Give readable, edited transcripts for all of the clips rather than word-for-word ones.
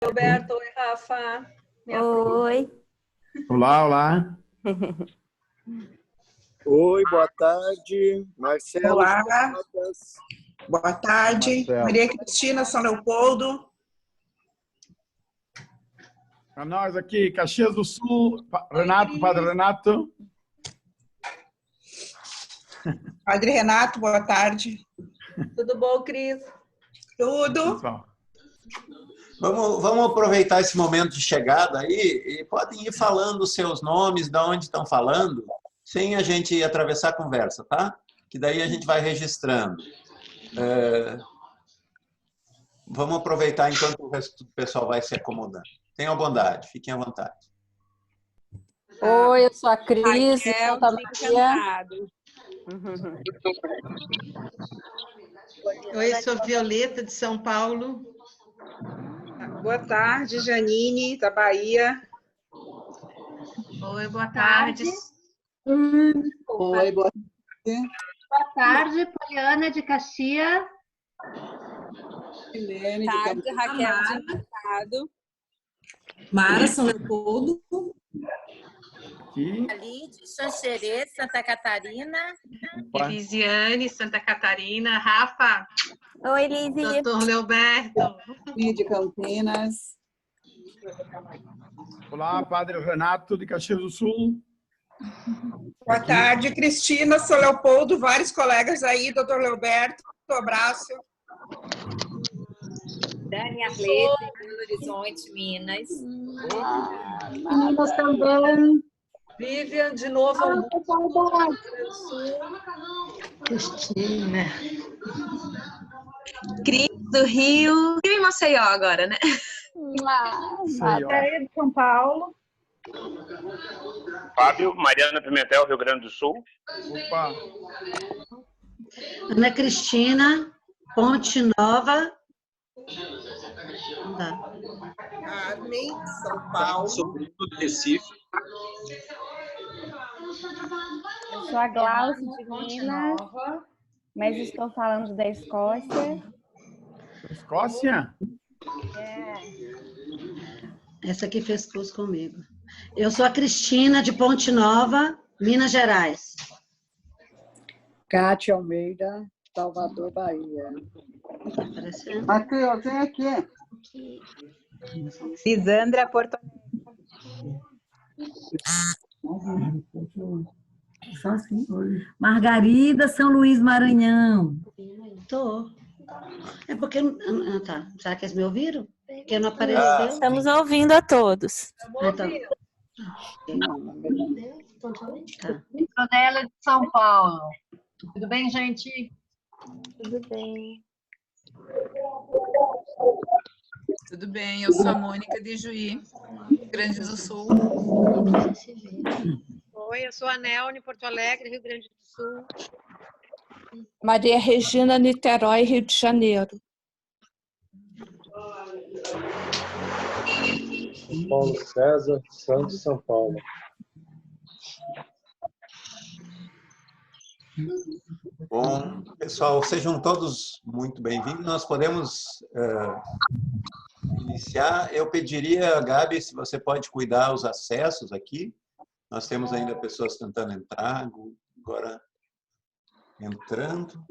Roberto, oi, Rafa. Oi. Olá, olá. Oi, boa tarde. Marcelo. Olá. Boa tarde. Marcelo. Maria Cristina, São Leopoldo. Para nós aqui, Caxias do Sul, Renato, Padre Renato. Padre Renato, boa tarde. Tudo bom, Cris? Tudo. Pessoal. Vamos aproveitar esse momento de chegada aí e podem ir falando os seus nomes, de onde estão falando, sem a gente atravessar a conversa, tá? Que daí a gente vai registrando. Vamos aproveitar enquanto o resto do pessoal vai se acomodando. Tenham bondade, fiquem à vontade. Oi, eu sou a Cris, de Raquel, Santa Maria. encantado. Oi, eu sou Violeta, de São Paulo. Boa tarde, Janine, da Bahia. Oi, boa tarde. Oi, boa tarde. Boa tarde, Poliana de Caxias. Helene, Boa de tarde, Campo Raquel de Mercado. Mara, São Leopoldo. Aqui. Ali de Xanxerê, Santa Catarina. Elisiane, Santa Catarina. Rafa. Oi, Lizzie. Doutor Leoberto. de Campinas. Olá, Padre Renato, de Caxias do Sul. Boa tarde, Cristina, São Leopoldo, vários colegas aí, doutor Leoberto, um abraço. Dani Arlete, Belo Horizonte, Minas. Minas também. Vivian, de Novo Hamburgo. Cristina. Cris, do Rio. E em Maceió agora, né? Matéria de São Paulo. Fábio, Mariana Pimentel, Rio Grande do Sul. Opa. Ana Cristina, Ponte Nova. Carmen, São Paulo. Sobrinho do Recife. Eu sou a Glaucia de Minas, mas estou falando da Escócia. Escócia? Essa aqui fez curso comigo. Eu sou a Cristina, de Ponte Nova, Minas Gerais. Cátia Almeida, Salvador, Bahia. Tá aparecendo? Aqui, ó, vem aqui. Lisandra, Porto Só assim. Margarida, São Luís, Maranhão. Tô. É porque... Ah, tá. Será que eles me ouviram? Porque não apareceu. Estamos ouvindo a todos. Então. Tá. Petronella de São Paulo. Tudo bem, gente? Tudo bem. Tudo bem, eu sou a Mônica de Juí, Rio Grande do Sul. Oi, eu sou a Nelne, Porto Alegre, Rio Grande do Sul. Maria Regina, Niterói, Rio de Janeiro. Paulo César, Santos, São Paulo. Bom, pessoal, sejam todos muito bem-vindos. Nós podemos iniciar. Eu pediria, Gabi, se você pode cuidar os acessos aqui. Nós temos ainda pessoas tentando entrar, agora entrando.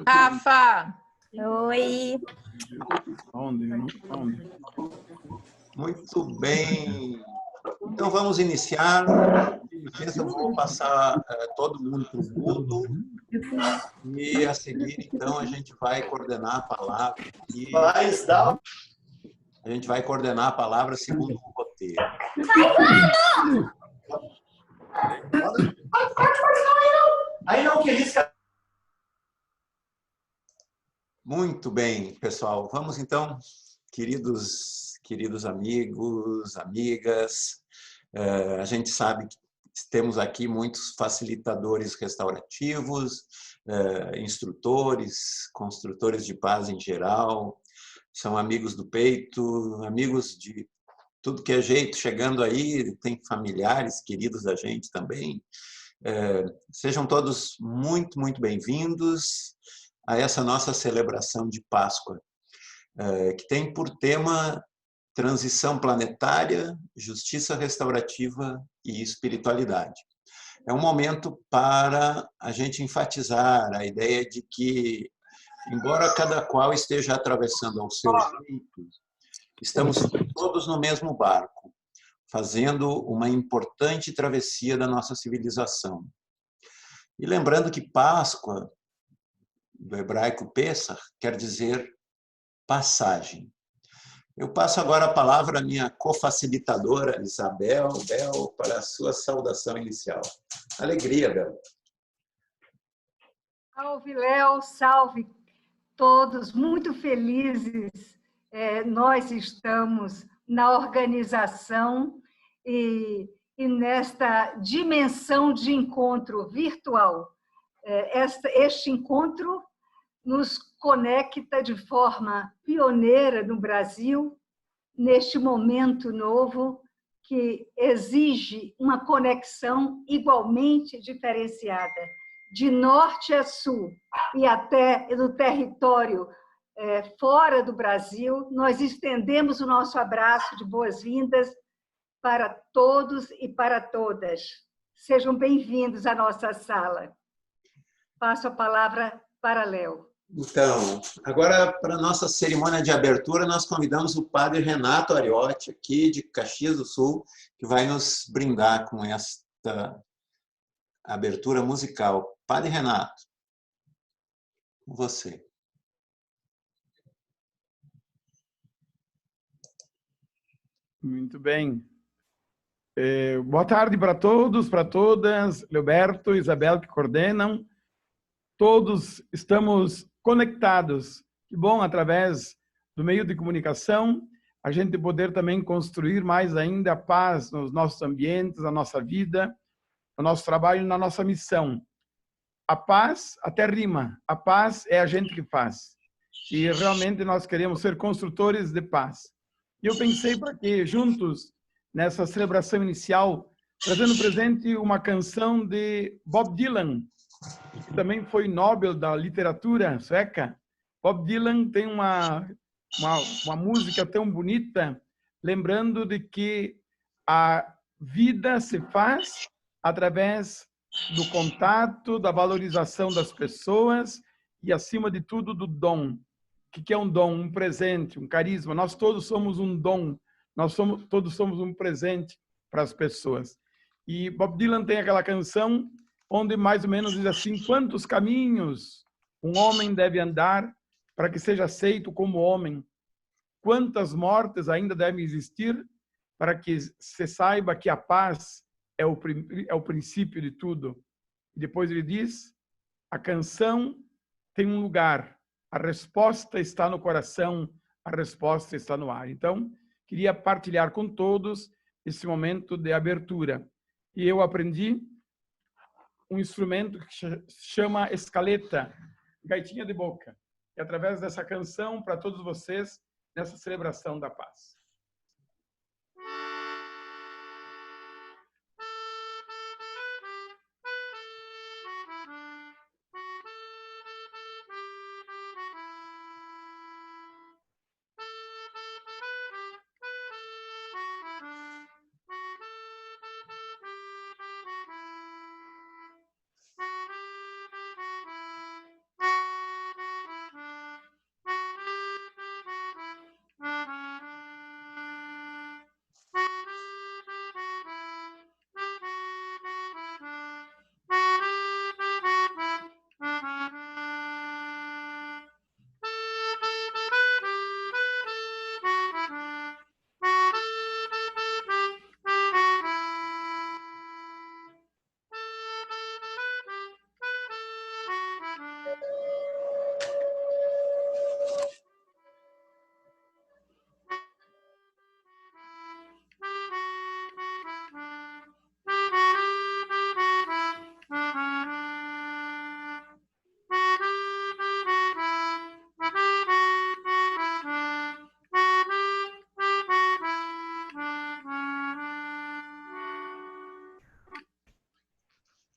Rafa! Oi. Onde? Muito bem. Então, vamos iniciar. Eu vou passar todo mundo para o mundo e, a seguir, então, a gente vai coordenar a palavra. A gente vai coordenar a palavra segundo o roteiro. Aí não, que isso, cara. Muito bem, pessoal. Vamos, então, queridos amigos, amigas. A gente sabe que temos aqui muitos facilitadores restaurativos, instrutores, construtores de paz em geral, são amigos do peito, amigos de tudo que é jeito chegando aí, tem familiares queridos da gente também. Sejam todos muito, muito bem-vindos a essa nossa celebração de Páscoa, que tem por tema transição planetária, justiça restaurativa e espiritualidade. É um momento para a gente enfatizar a ideia de que, embora cada qual esteja atravessando ao seu jeito, estamos todos no mesmo barco, fazendo uma importante travessia da nossa civilização. E lembrando que Páscoa, do hebraico Pesach, quer dizer passagem. Eu passo agora a palavra à minha cofacilitadora, Isabel, Bel, para a sua saudação inicial. Alegria, Bel. Salve, Léo, salve todos, muito felizes. Nós estamos na organização e nesta dimensão de encontro virtual. Este encontro nos conecta de forma pioneira no Brasil, neste momento novo que exige uma conexão igualmente diferenciada, de norte a sul e até no território fora do Brasil. Nós estendemos o nosso abraço de boas-vindas para todos e para todas. Sejam bem-vindos à nossa sala. Passo a palavra para Léo. Então, agora para a nossa cerimônia de abertura, nós convidamos o padre Renato Ariotti, aqui de Caxias do Sul, que vai nos brindar com esta abertura musical. Padre Renato, com você. Muito bem. Boa tarde para todos, para todas. Leoberto, Isabel, que coordenam. Todos estamos conectados. Que bom, através do meio de comunicação, a gente poder também construir mais ainda a paz nos nossos ambientes, na nossa vida, no nosso trabalho e na nossa missão. A paz até rima. A paz é a gente que faz. E realmente nós queremos ser construtores de paz. E eu pensei para que, juntos, nessa celebração inicial, trazendo presente uma canção de Bob Dylan, que também foi Nobel da literatura sueca. Bob Dylan tem uma música tão bonita, lembrando de que a vida se faz através do contato, da valorização das pessoas e, acima de tudo, do dom. O que é um dom? Um presente, um carisma. Nós todos somos um dom, todos somos um presente para as pessoas. E Bob Dylan tem aquela canção onde mais ou menos diz assim: quantos caminhos um homem deve andar para que seja aceito como homem? Quantas mortes ainda devem existir para que se saiba que a paz é o princípio de tudo? E depois ele diz: a canção tem um lugar, a resposta está no coração, a resposta está no ar. Então, queria partilhar com todos esse momento de abertura. E eu aprendi um instrumento que se chama escaleta, gaitinha de boca. E através dessa canção, para todos vocês, nessa celebração da paz.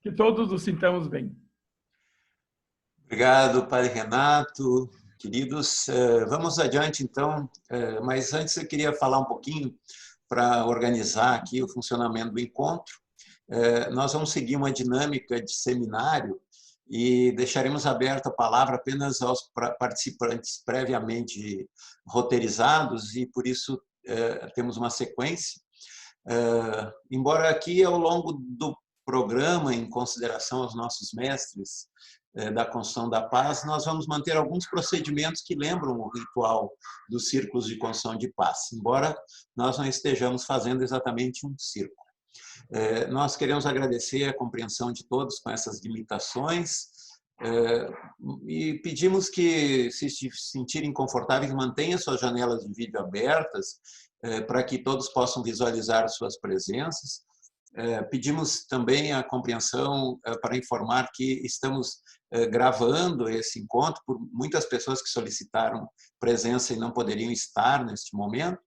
Que todos nos sintamos bem. Obrigado, Padre Renato. Queridos, vamos adiante, então, mas antes eu queria falar um pouquinho para organizar aqui o funcionamento do encontro. Nós vamos seguir uma dinâmica de seminário e deixaremos aberta a palavra apenas aos participantes previamente roteirizados e, por isso, temos uma sequência. Embora aqui, ao longo do programa, em consideração aos nossos mestres da construção da paz, nós vamos manter alguns procedimentos que lembram o ritual dos círculos de construção de paz, embora nós não estejamos fazendo exatamente um círculo. Nós queremos agradecer a compreensão de todos com essas limitações e pedimos que, se sentirem confortáveis, mantenham suas janelas de vídeo abertas para que todos possam visualizar suas presenças. Pedimos também a compreensão para informar que estamos gravando esse encontro por muitas pessoas que solicitaram presença e não poderiam estar neste momento.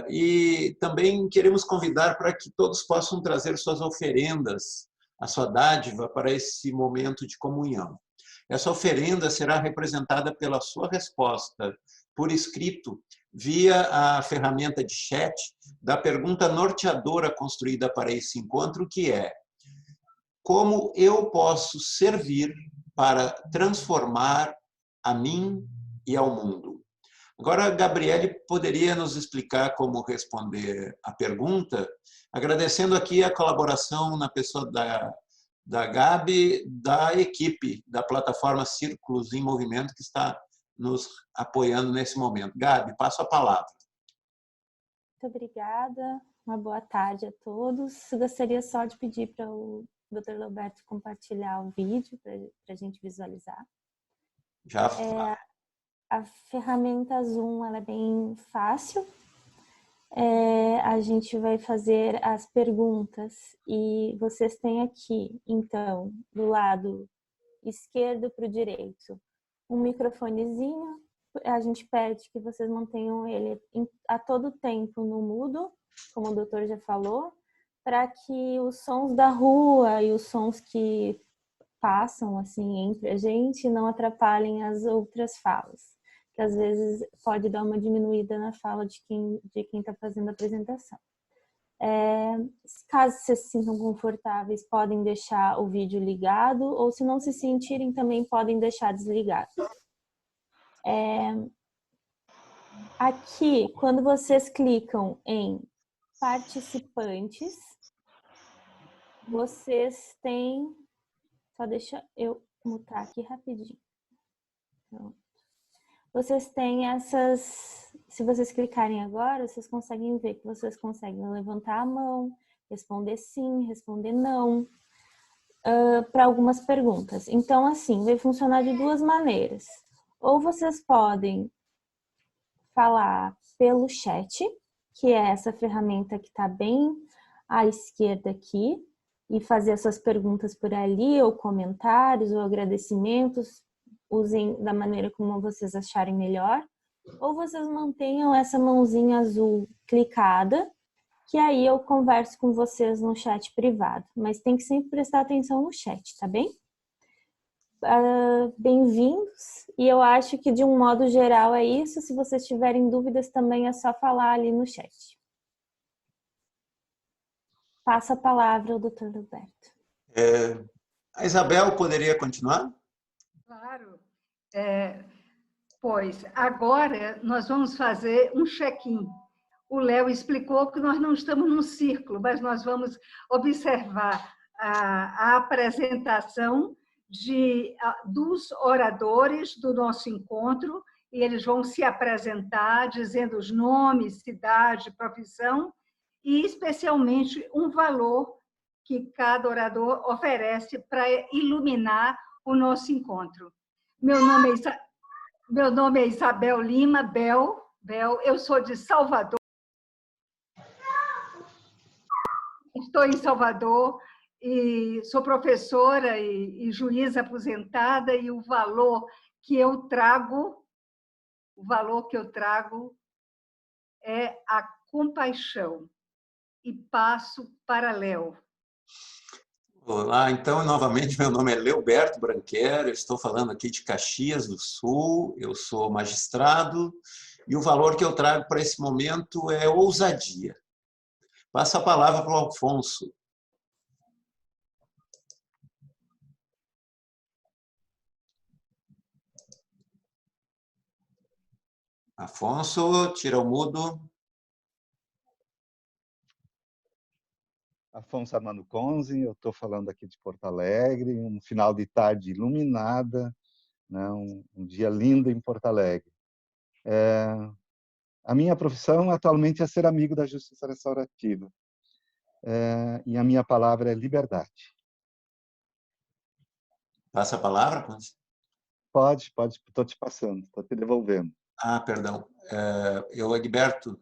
E também queremos convidar para que todos possam trazer suas oferendas, a sua dádiva para esse momento de comunhão. Essa oferenda será representada pela sua resposta por escrito via a ferramenta de chat da pergunta norteadora construída para esse encontro, que é: como eu posso servir para transformar a mim e ao mundo? Agora, a Gabriele poderia nos explicar como responder a pergunta, agradecendo aqui a colaboração na pessoa da Gabi, da equipe da plataforma Círculos em Movimento, que está nos apoiando nesse momento. Gabi, passo a palavra. Muito obrigada. Uma boa tarde a todos. Gostaria só de pedir para o Dr. Leoberto compartilhar o vídeo para a gente visualizar. Já. A ferramenta Zoom ela é bem fácil. A gente vai fazer as perguntas e vocês têm aqui, então, do lado esquerdo para o direito, um microfonezinho. A gente pede que vocês mantenham ele a todo tempo no mudo, como o doutor já falou, para que os sons da rua e os sons que passam assim entre a gente não atrapalhem as outras falas, que às vezes pode dar uma diminuída na fala de quem está fazendo a apresentação. Caso vocês se sintam confortáveis, podem deixar o vídeo ligado, ou se não se sentirem, também podem deixar desligado. Aqui, quando vocês clicam em participantes, vocês têm... Só deixa eu mutar aqui rapidinho. Pronto. Vocês têm essas... Se vocês clicarem agora, vocês conseguem ver que vocês conseguem levantar a mão, responder sim, responder não, para algumas perguntas. Então, assim, vai funcionar de duas maneiras. Ou vocês podem falar pelo chat, que é essa ferramenta que está bem à esquerda aqui, e fazer as suas perguntas por ali, ou comentários, ou agradecimentos, usem da maneira como vocês acharem melhor. Ou vocês mantenham essa mãozinha azul clicada, que aí eu converso com vocês no chat privado. Mas tem que sempre prestar atenção no chat, tá bem? Bem-vindos. E eu acho que de um modo geral é isso. Se vocês tiverem dúvidas também é só falar ali no chat. Passa a palavra ao Dr. Leoberto. A Isabel poderia continuar? Claro. Pois, agora nós vamos fazer um check-in. O Léo explicou que nós não estamos num círculo, mas nós vamos observar a apresentação dos oradores do nosso encontro, e eles vão se apresentar dizendo os nomes, cidade, profissão, e especialmente um valor que cada orador oferece para iluminar o nosso encontro. Meu nome é Isabel Lima, Bel, eu sou de Salvador. Estou em Salvador e sou professora e juíza aposentada, e o valor que eu trago é a compaixão. E passo para Léo. Olá, então, novamente, meu nome é Leoberto Branquer, eu estou falando aqui de Caxias do Sul, eu sou magistrado e o valor que eu trago para esse momento é ousadia. Passo a palavra para o Alfonso. Afonso, tira o mudo. Afonso Armando Conze, eu estou falando aqui de Porto Alegre, um final de tarde iluminada, né, um dia lindo em Porto Alegre. A minha profissão atualmente é ser amigo da justiça restaurativa. E a minha palavra é liberdade. Passa a palavra, Conze? Pode, estou te passando, estou te devolvendo. Ah, perdão. Eu, Egberto.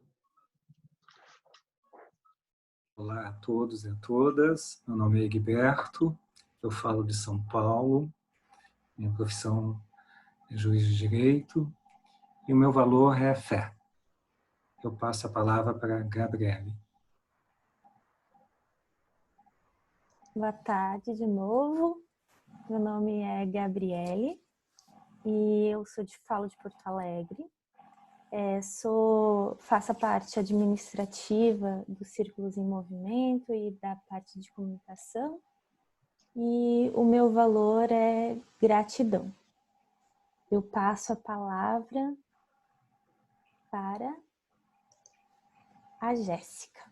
Olá a todos e a todas. Meu nome é Egberto, eu falo de São Paulo. Minha profissão é juiz de direito e o meu valor é fé. Eu passo a palavra para a Gabriele. Boa tarde de novo. Meu nome é Gabriele e eu falo de Porto Alegre. Faço a parte administrativa dos Círculos em Movimento e da parte de comunicação. E o meu valor é gratidão. Eu passo a palavra para a Jéssica.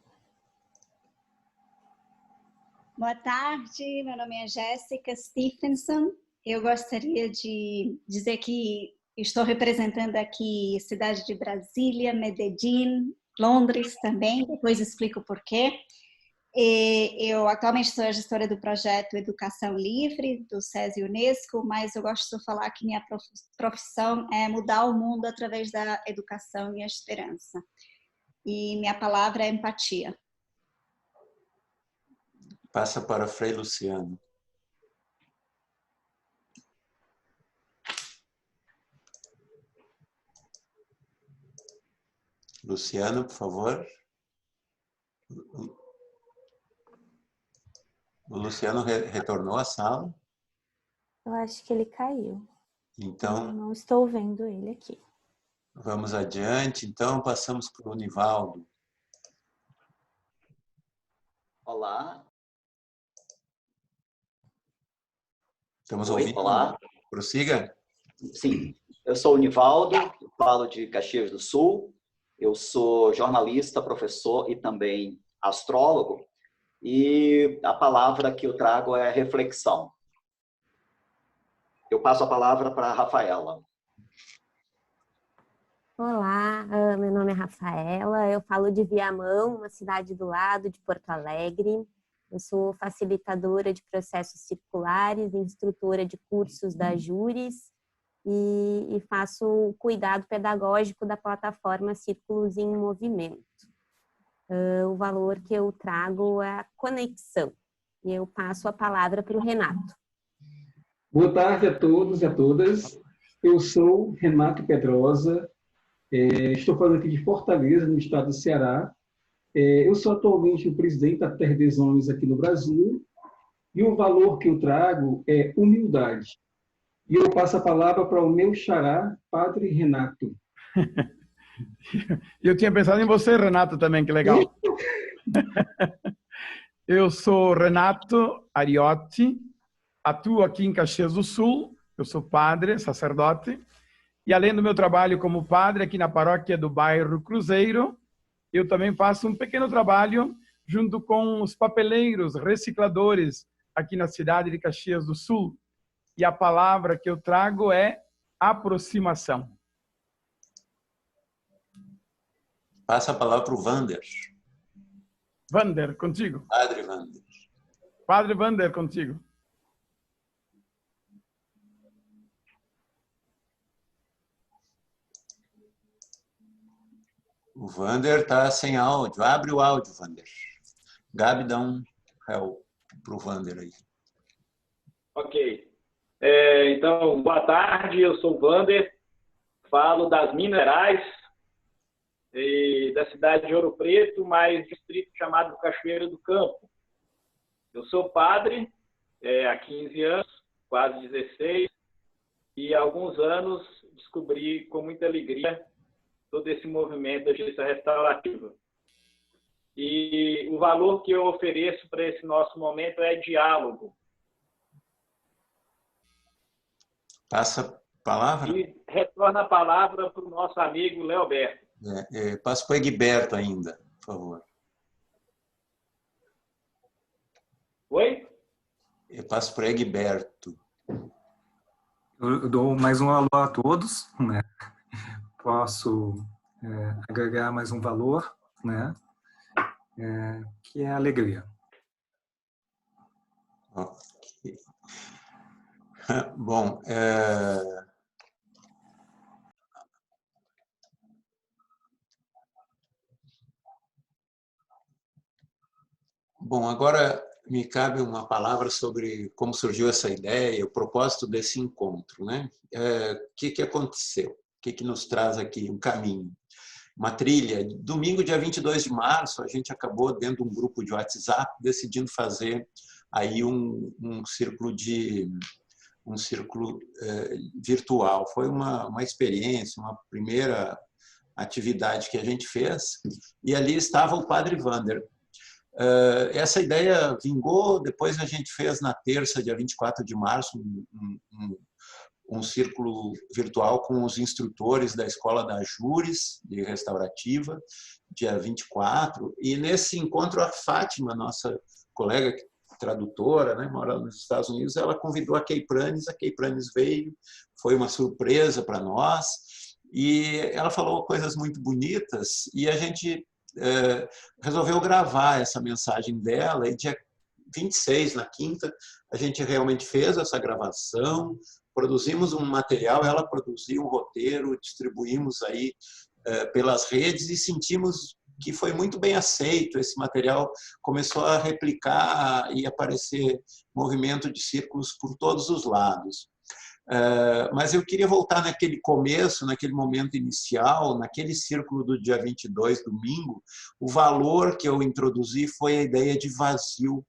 Boa tarde, meu nome é Jéssica Stephenson. Eu gostaria de dizer que estou representando aqui a cidade de Brasília, Medellín, Londres também, depois explico o porquê. Eu atualmente sou a gestora do projeto Educação Livre, do SESI Unesco, mas eu gosto de falar que minha profissão é mudar o mundo através da educação e a esperança. E minha palavra é empatia. Passa para Frei Luciano. Luciano, por favor. O Luciano retornou à sala. Eu acho que ele caiu. Então, eu não estou vendo ele aqui. Vamos adiante. Então, passamos para o Nivaldo. Olá. Estamos ouvindo? Olá. Prossiga. Sim. Eu sou o Nivaldo, falo de Caxias do Sul. Eu sou jornalista, professor e também astrólogo. E a palavra que eu trago é reflexão. Eu passo a palavra para a Rafaela. Olá, meu nome é Rafaela, eu falo de Viamão, uma cidade do lado de Porto Alegre. Eu sou facilitadora de processos circulares, instrutora de cursos da Júris e faço o cuidado pedagógico da plataforma Círculos em Movimento. O valor que eu trago é a conexão. E eu passo a palavra para o Renato. Boa tarde a todos e a todas. Eu sou Renato Pedrosa, estou falando aqui de Fortaleza, no estado do Ceará. Eu sou atualmente o presidente da Terra dos Homens aqui no Brasil e o valor que eu trago é humildade. E eu passo a palavra para o meu xará, Padre Renato. Eu tinha pensado em você, Renato, também, que legal. Eu sou Renato Ariotti, atuo aqui em Caxias do Sul, eu sou padre, sacerdote, e além do meu trabalho como padre aqui na paróquia do bairro Cruzeiro, eu também faço um pequeno trabalho junto com os papeleiros recicladores aqui na cidade de Caxias do Sul. E a palavra que eu trago é aproximação. Passa a palavra para o Vander. Vander, contigo. Padre Vander. Padre Vander, contigo. O Vander está sem áudio. Abre o áudio, Vander. Gabi, dá um help para o Vander aí. Ok. Então, boa tarde, eu sou o Vander, falo das Minas Gerais, da cidade de Ouro Preto, mais distrito chamado Cachoeira do Campo. Eu sou padre há 15 anos, quase 16, e há alguns anos descobri com muita alegria todo esse movimento da justiça restaurativa. E o valor que eu ofereço para esse nosso momento é diálogo. Passa a palavra? E retorna a palavra para o nosso amigo Leoberto. Passa para o Egberto ainda, por favor. Oi? Eu passo para o Egberto. Eu dou mais um alô a todos, né? Posso agregar mais um valor, né? Que é a alegria. Ok. Bom, bom, agora me cabe uma palavra sobre como surgiu essa ideia, o propósito desse encontro, né? O que aconteceu? O que nos traz aqui um caminho? Uma trilha. Domingo, dia 22 de março, a gente acabou, dentro de um grupo de WhatsApp, decidindo fazer aí um círculo virtual. Foi uma experiência, uma primeira atividade que a gente fez, e ali estava o Padre Wander. Essa ideia vingou, depois a gente fez na terça, dia 24 de março, um círculo virtual com os instrutores da Escola da Júris, de Restaurativa, dia 24, e nesse encontro a Fátima, nossa colega tradutora, né, mora nos Estados Unidos, ela convidou a Kay Pranes veio, foi uma surpresa para nós, e ela falou coisas muito bonitas, e a gente resolveu gravar essa mensagem dela, e dia 26, na quinta, a gente realmente fez essa gravação, produzimos um material, ela produziu um roteiro, distribuímos aí pelas redes e sentimos que foi muito bem aceito. Esse material começou a replicar e aparecer movimento de círculos por todos os lados. Mas eu queria voltar naquele começo, naquele momento inicial, naquele círculo do dia 22, domingo. O valor que eu introduzi foi a ideia de vazio,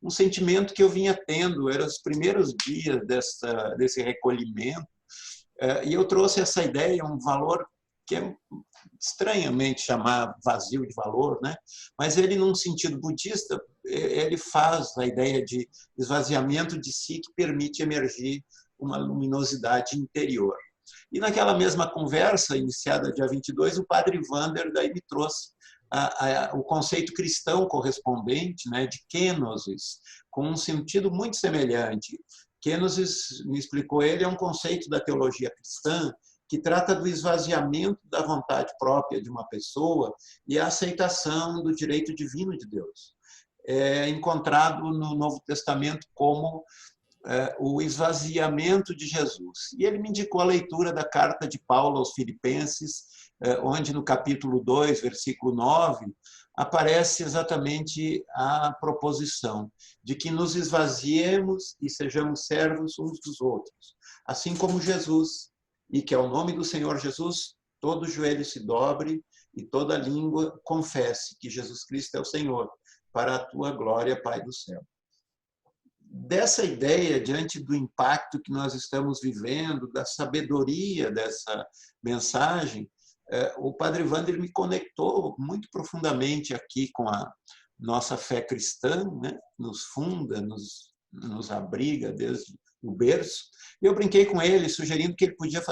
um sentimento que eu vinha tendo, eram os primeiros dias desse recolhimento, e eu trouxe essa ideia, um valor que é estranhamente chamar vazio de valor, né? Mas ele, num sentido budista, ele faz a ideia de esvaziamento de si que permite emergir uma luminosidade interior. E naquela mesma conversa, iniciada dia 22, o Padre Wander daí me trouxe o conceito cristão correspondente, né, de kenosis, com um sentido muito semelhante. Kenosis, me explicou ele, é um conceito da teologia cristã que trata do esvaziamento da vontade própria de uma pessoa e a aceitação do direito divino de Deus. É encontrado no Novo Testamento como o esvaziamento de Jesus. E ele me indicou a leitura da carta de Paulo aos Filipenses, onde no capítulo 2, versículo 9, aparece exatamente a proposição de que nos esvaziemos e sejamos servos uns dos outros, assim como Jesus, e que ao nome do Senhor Jesus todo joelho se dobre e toda língua confesse que Jesus Cristo é o Senhor, para a tua glória, Pai do céu. Dessa ideia, diante do impacto que nós estamos vivendo, da sabedoria dessa mensagem, o Padre Wander me conectou muito profundamente aqui com a nossa fé cristã, né? Nos funda, nos abriga desde o berço. Eu brinquei com ele, sugerindo que ele podia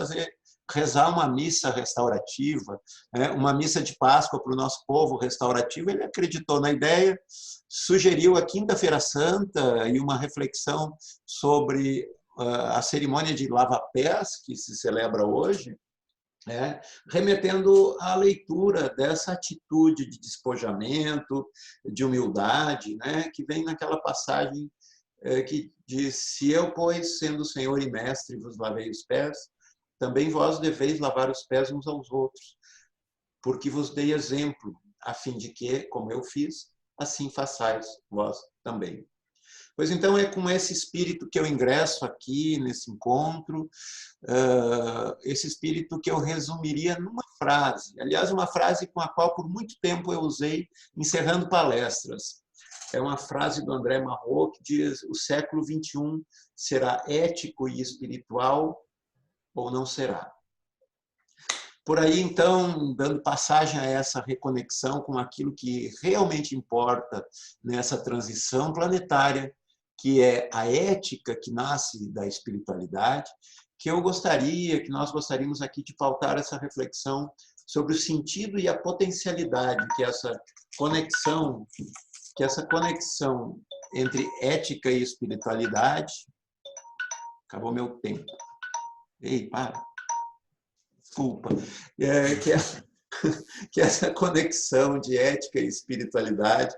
rezar uma missa restaurativa, né? Uma missa de Páscoa para o nosso povo restaurativo. Ele acreditou na ideia, sugeriu a Quinta-feira Santa e uma reflexão sobre a cerimônia de lava-pés, que se celebra hoje, remetendo à leitura dessa atitude de despojamento, de humildade, né, que vem naquela passagem que diz: se eu, pois, sendo Senhor e Mestre, vos lavei os pés, também vós deveis lavar os pés uns aos outros, porque vos dei exemplo, a fim de que, como eu fiz, assim façais vós também. Pois então é com esse espírito que eu ingresso aqui nesse encontro, esse espírito que eu resumiria numa frase, aliás, uma frase com a qual por muito tempo eu usei encerrando palestras. é uma frase do André Malraux que diz: o século XXI será ético e espiritual ou não será? Por aí, então, dando passagem a essa reconexão com aquilo que realmente importa nessa transição planetária, que é a ética que nasce da espiritualidade, que nós gostaríamos aqui de pautar essa reflexão sobre o sentido e a potencialidade que essa conexão entre ética e espiritualidade... Acabou meu tempo. Ei, para. Desculpa. Que essa conexão de ética e espiritualidade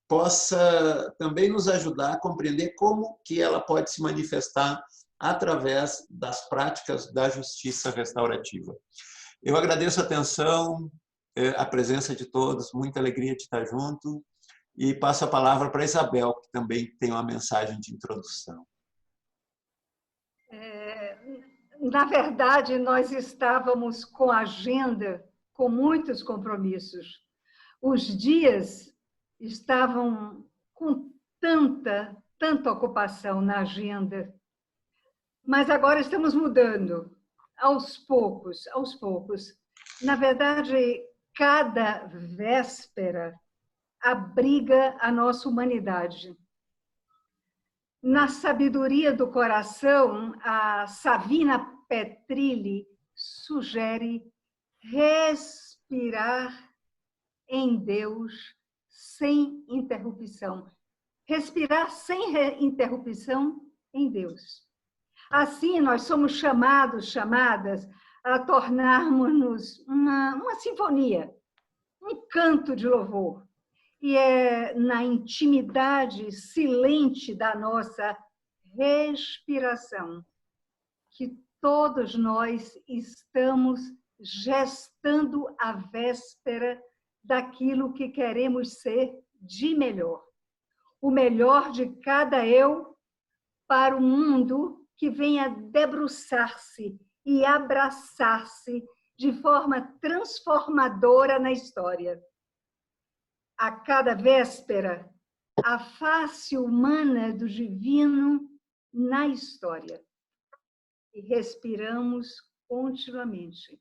possa também nos ajudar a compreender como que ela pode se manifestar através das práticas da justiça restaurativa. Eu agradeço a atenção, a presença de todos, muita alegria de estar junto, e passo a palavra para a Isabel, que também tem uma mensagem de introdução. Na verdade, nós estávamos com a agenda, com muitos compromissos. Os dias estavam com tanta ocupação na agenda. Mas agora estamos mudando, aos poucos. Na verdade, cada véspera abriga a nossa humanidade. Na sabedoria do coração, a Savina Petrilli sugere respirar em Deus sem interrupção. Respirar sem interrupção em Deus. Assim, nós somos chamadas a tornarmos-nos uma sinfonia, um canto de louvor. E é na intimidade silente da nossa respiração que todos nós estamos gestando a véspera daquilo que queremos ser de melhor. O melhor de cada eu para o mundo que venha debruçar-se e abraçar-se de forma transformadora na história. A cada véspera, a face humana do divino na história. E respiramos continuamente.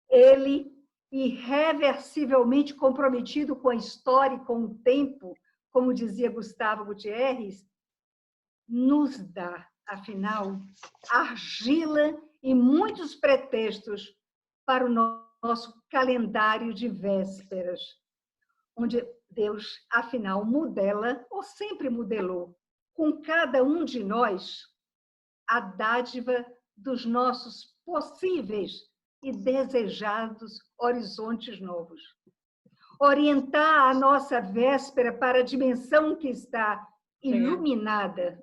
Ele, irreversivelmente comprometido com a história e com o tempo, como dizia Gustavo Gutierrez, nos dá, afinal, argila e muitos pretextos para o nosso calendário de vésperas, onde Deus, afinal, modela, ou sempre modelou, com cada um de nós, a dádiva dos nossos possíveis e desejados horizontes novos. Orientar a nossa véspera para a dimensão que está iluminada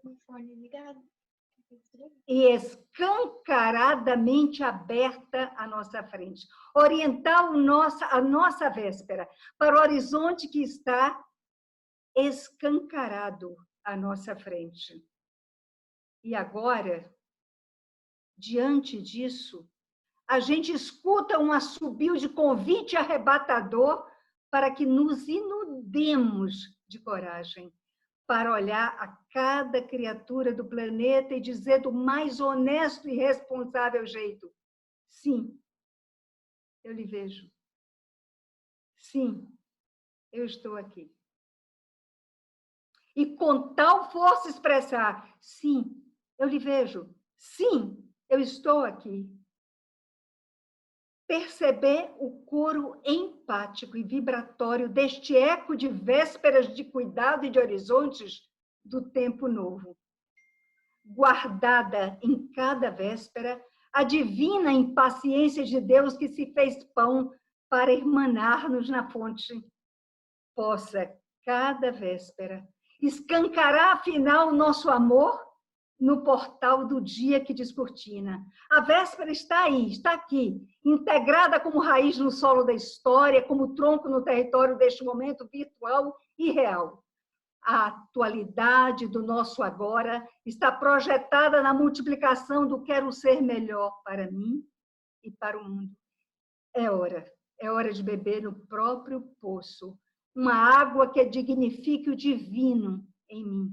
e escancaradamente aberta à nossa frente. Orientar a nossa véspera para o horizonte que está escancarado à nossa frente. E agora, diante disso, a gente escuta um assobio de convite arrebatador para que nos inundemos de coragem, para olhar a cada criatura do planeta e dizer do mais honesto e responsável jeito: sim, eu lhe vejo. Sim, eu estou aqui. E com tal força expressar: sim, eu lhe vejo. Sim, eu estou aqui. Perceber o coro empático e vibratório deste eco de vésperas de cuidado e de horizontes do tempo novo. Guardada em cada véspera, a divina impaciência de Deus que se fez pão para irmanar-nos na fonte. Possa, cada véspera, escancarar, afinal, nosso amor no portal do dia que descortina. A véspera está aí, está aqui, integrada como raiz no solo da história, como tronco no território deste momento virtual e real. A atualidade do nosso agora está projetada na multiplicação do quero ser melhor para mim e para o mundo. É hora de beber no próprio poço, uma água que dignifique o divino em mim,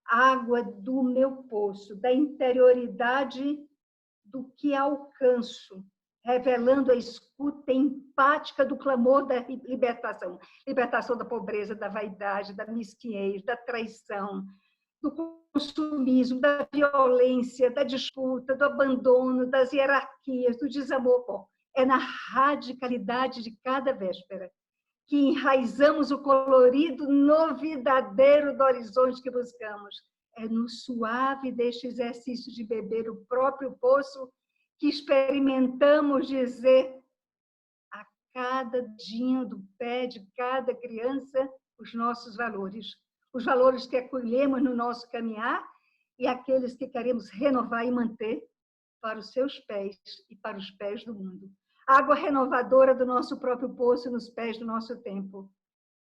água do meu poço, da interioridade do que alcanço, revelando a escuta empática do clamor da libertação, libertação da pobreza, da vaidade, da mesquinhez, da traição, do consumismo, da violência, da disputa, do abandono, das hierarquias, do desamor. Bom, é na radicalidade de cada véspera que enraizamos o colorido novidadeiro do horizonte que buscamos. É no suave deste exercício de beber o próprio poço que experimentamos dizer a cada dedinho do pé de cada criança os nossos valores. Os valores que acolhemos no nosso caminhar e aqueles que queremos renovar e manter para os seus pés e para os pés do mundo. Água renovadora do nosso próprio poço nos pés do nosso tempo.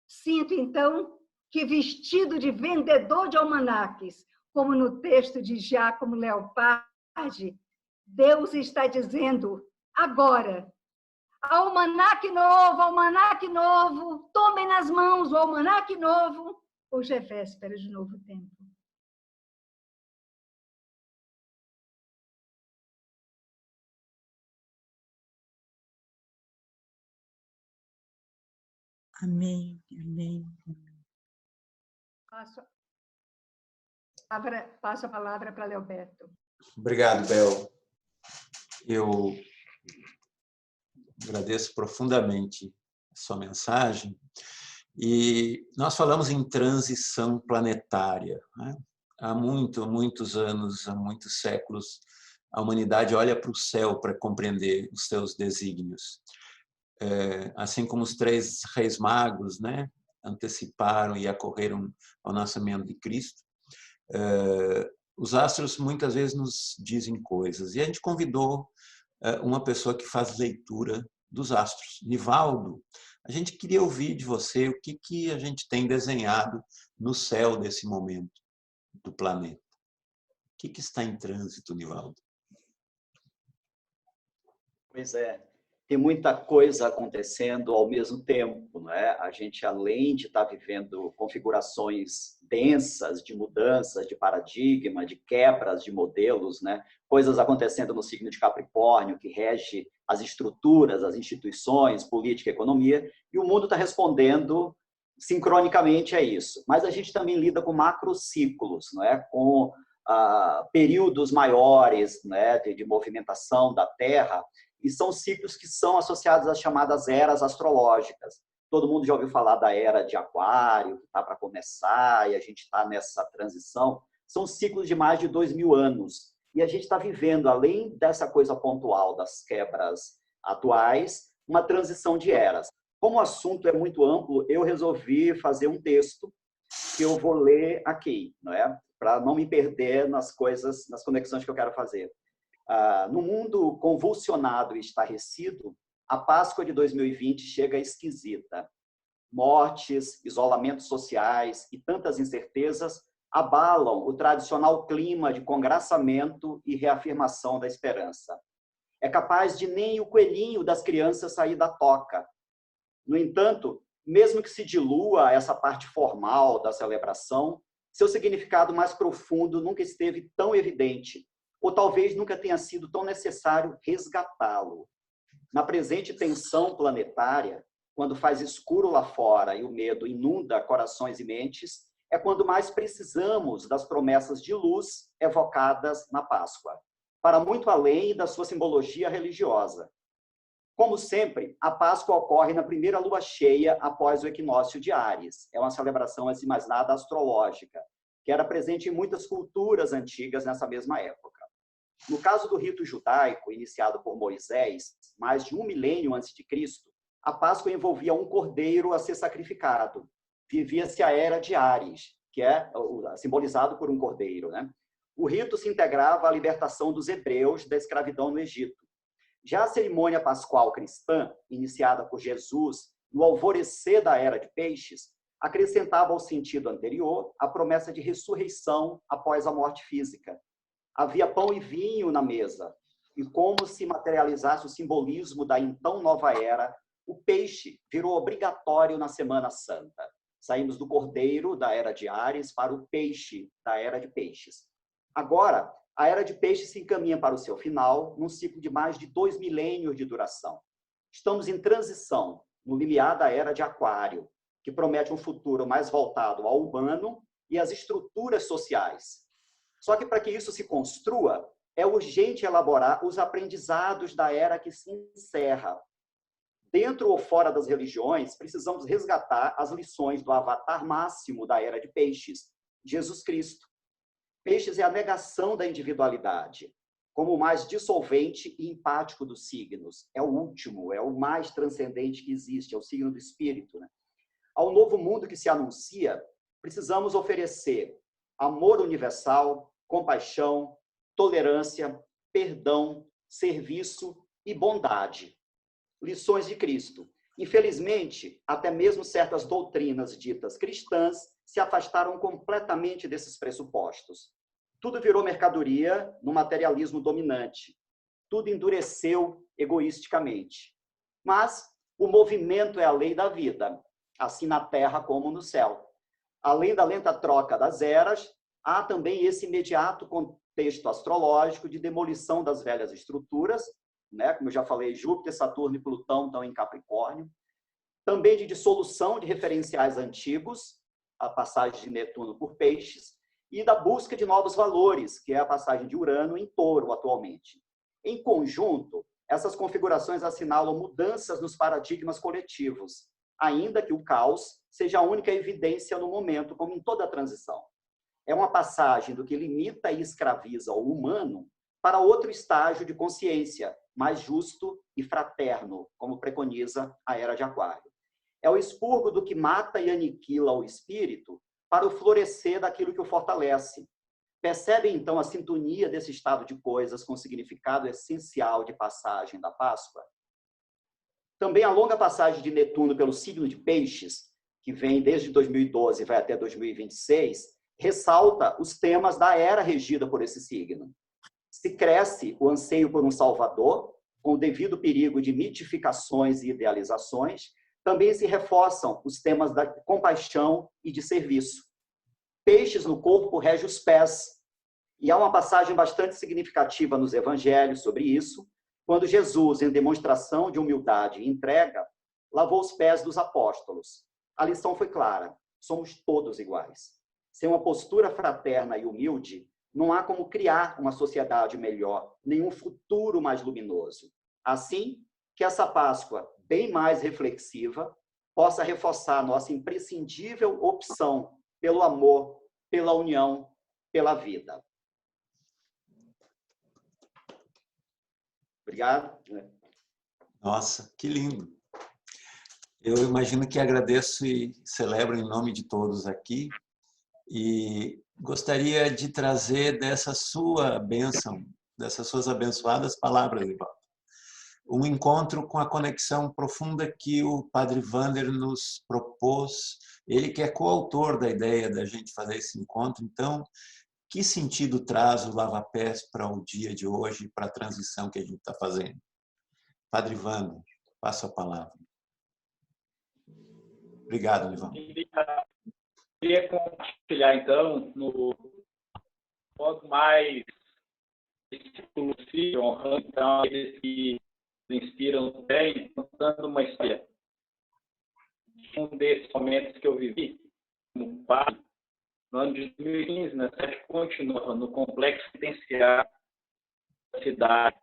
Sinto, então, que vestido de vendedor de almanaques, como no texto de Giacomo Leopardi, Deus está dizendo, agora, almanaque novo, tomem nas mãos o almanaque novo, hoje é véspera de novo tempo. Amém, amém. Passo a palavra para Leoberto. Obrigado, Bel. Eu agradeço profundamente a sua mensagem. E nós falamos em transição planetária, né? Há muitos anos, há muitos séculos, a humanidade olha para o céu para compreender os seus desígnios. Assim como os 3 reis magos, né, anteciparam e acorreram ao nascimento de Cristo, os astros muitas vezes nos dizem coisas. E a gente convidou uma pessoa que faz leitura dos astros. Nivaldo, a gente queria ouvir de você o que a gente tem desenhado no céu desse momento do planeta. O que está em trânsito, Nivaldo? Pois é. Tem muita coisa acontecendo ao mesmo tempo, não é? A gente, além de estar vivendo configurações densas de mudanças de paradigma, de quebras de modelos, né? Coisas acontecendo no signo de Capricórnio, que rege as estruturas, as instituições, política e economia, e o mundo está respondendo sincronicamente a isso. Mas a gente também lida com macrociclos, não é? Com períodos maiores, né? de movimentação da Terra, e são ciclos que são associados às chamadas eras astrológicas. Todo mundo já ouviu falar da era de Aquário, que está para começar, e a gente está nessa transição. São ciclos de mais de 2000 anos. E a gente está vivendo, além dessa coisa pontual das quebras atuais, uma transição de eras. Como o assunto é muito amplo, eu resolvi fazer um texto que eu vou ler aqui, não é? Para não me perder nas coisas, nas conexões que eu quero fazer. No mundo convulsionado e estarrecido, a Páscoa de 2020 chega esquisita. Mortes, isolamentos sociais e tantas incertezas abalam o tradicional clima de congraçamento e reafirmação da esperança. É capaz de nem o coelhinho das crianças sair da toca. No entanto, mesmo que se dilua essa parte formal da celebração, seu significado mais profundo nunca esteve tão evidente, ou talvez nunca tenha sido tão necessário resgatá-lo. Na presente tensão planetária, quando faz escuro lá fora e o medo inunda corações e mentes, é quando mais precisamos das promessas de luz evocadas na Páscoa, para muito além da sua simbologia religiosa. Como sempre, a Páscoa ocorre na primeira lua cheia após o equinócio de Áries. É uma celebração, assim, mais nada astrológica, que era presente em muitas culturas antigas nessa mesma época. No caso do rito judaico, iniciado por Moisés, mais de 1 milênio antes de Cristo, a Páscoa envolvia um cordeiro a ser sacrificado. Vivia-se a era de Áries, que é simbolizado por um cordeiro, né? O rito se integrava à libertação dos hebreus da escravidão no Egito. Já a cerimônia pascual cristã, iniciada por Jesus no alvorecer da era de peixes, acrescentava ao sentido anterior a promessa de ressurreição após a morte física. Havia pão e vinho na mesa, e como se materializasse o simbolismo da então nova era, o peixe virou obrigatório na Semana Santa. Saímos do cordeiro, da era de Áries, para o peixe, da era de peixes. Agora, a era de peixes se encaminha para o seu final, num ciclo de mais de 2 milênios de duração. Estamos em transição, no limiar da era de Aquário, que promete um futuro mais voltado ao humano e às estruturas sociais. Só que para que isso se construa, é urgente elaborar os aprendizados da era que se encerra. Dentro ou fora das religiões, precisamos resgatar as lições do avatar máximo da era de peixes, Jesus Cristo. Peixes é a negação da individualidade, como o mais dissolvente e empático dos signos. É o último, é o mais transcendente que existe, é o signo do espírito, né? Ao novo mundo que se anuncia, precisamos oferecer amor universal, compaixão, tolerância, perdão, serviço e bondade. Lições de Cristo. Infelizmente, até mesmo certas doutrinas ditas cristãs se afastaram completamente desses pressupostos. Tudo virou mercadoria no materialismo dominante. Tudo endureceu egoisticamente. Mas o movimento é a lei da vida, assim na terra como no céu. Além da lenta troca das eras, há também esse imediato contexto astrológico de demolição das velhas estruturas, né? Como eu já falei, Júpiter, Saturno e Plutão estão em Capricórnio. Também de dissolução de referenciais antigos, a passagem de Netuno por Peixes, e da busca de novos valores, que é a passagem de Urano em Touro atualmente. Em conjunto, essas configurações assinalam mudanças nos paradigmas coletivos, ainda que o caos seja a única evidência no momento, como em toda a transição. É uma passagem do que limita e escraviza o humano para outro estágio de consciência, mais justo e fraterno, como preconiza a Era de Aquário. É o expurgo do que mata e aniquila o espírito para o florescer daquilo que o fortalece. Percebem, então, a sintonia desse estado de coisas com o significado essencial de passagem da Páscoa? Também a longa passagem de Netuno pelo signo de Peixes, que vem desde 2012 e vai até 2026, ressalta os temas da era regida por esse signo. Se cresce o anseio por um salvador, com o devido perigo de mitificações e idealizações, também se reforçam os temas da compaixão e de serviço. Peixes no corpo rege os pés. E há uma passagem bastante significativa nos evangelhos sobre isso, quando Jesus, em demonstração de humildade e entrega, lavou os pés dos apóstolos. A lição foi clara: somos todos iguais. Sem uma postura fraterna e humilde, não há como criar uma sociedade melhor, nenhum futuro mais luminoso. Assim, que essa Páscoa, bem mais reflexiva, possa reforçar nossa imprescindível opção pelo amor, pela união, pela vida. Obrigado. Nossa, que lindo. Eu imagino que agradeço e celebro em nome de todos aqui e gostaria de trazer dessa sua bênção, dessas suas abençoadas palavras, Ivaldo, um encontro com a conexão profunda que o Padre Wander nos propôs, ele que é coautor da ideia da gente fazer esse encontro. Então, que sentido traz o lava-pés para o dia de hoje, para a transição que a gente está fazendo? Padre Wander, passo a palavra. Obrigado, Ivan. Queria compartilhar, então, no modo mais possível, honrando então, aqueles que inspiram bem, contando uma história. Um desses momentos que eu vivi como pai, no ano de 2015, na sede contínua, no complexo penitenciário da cidade.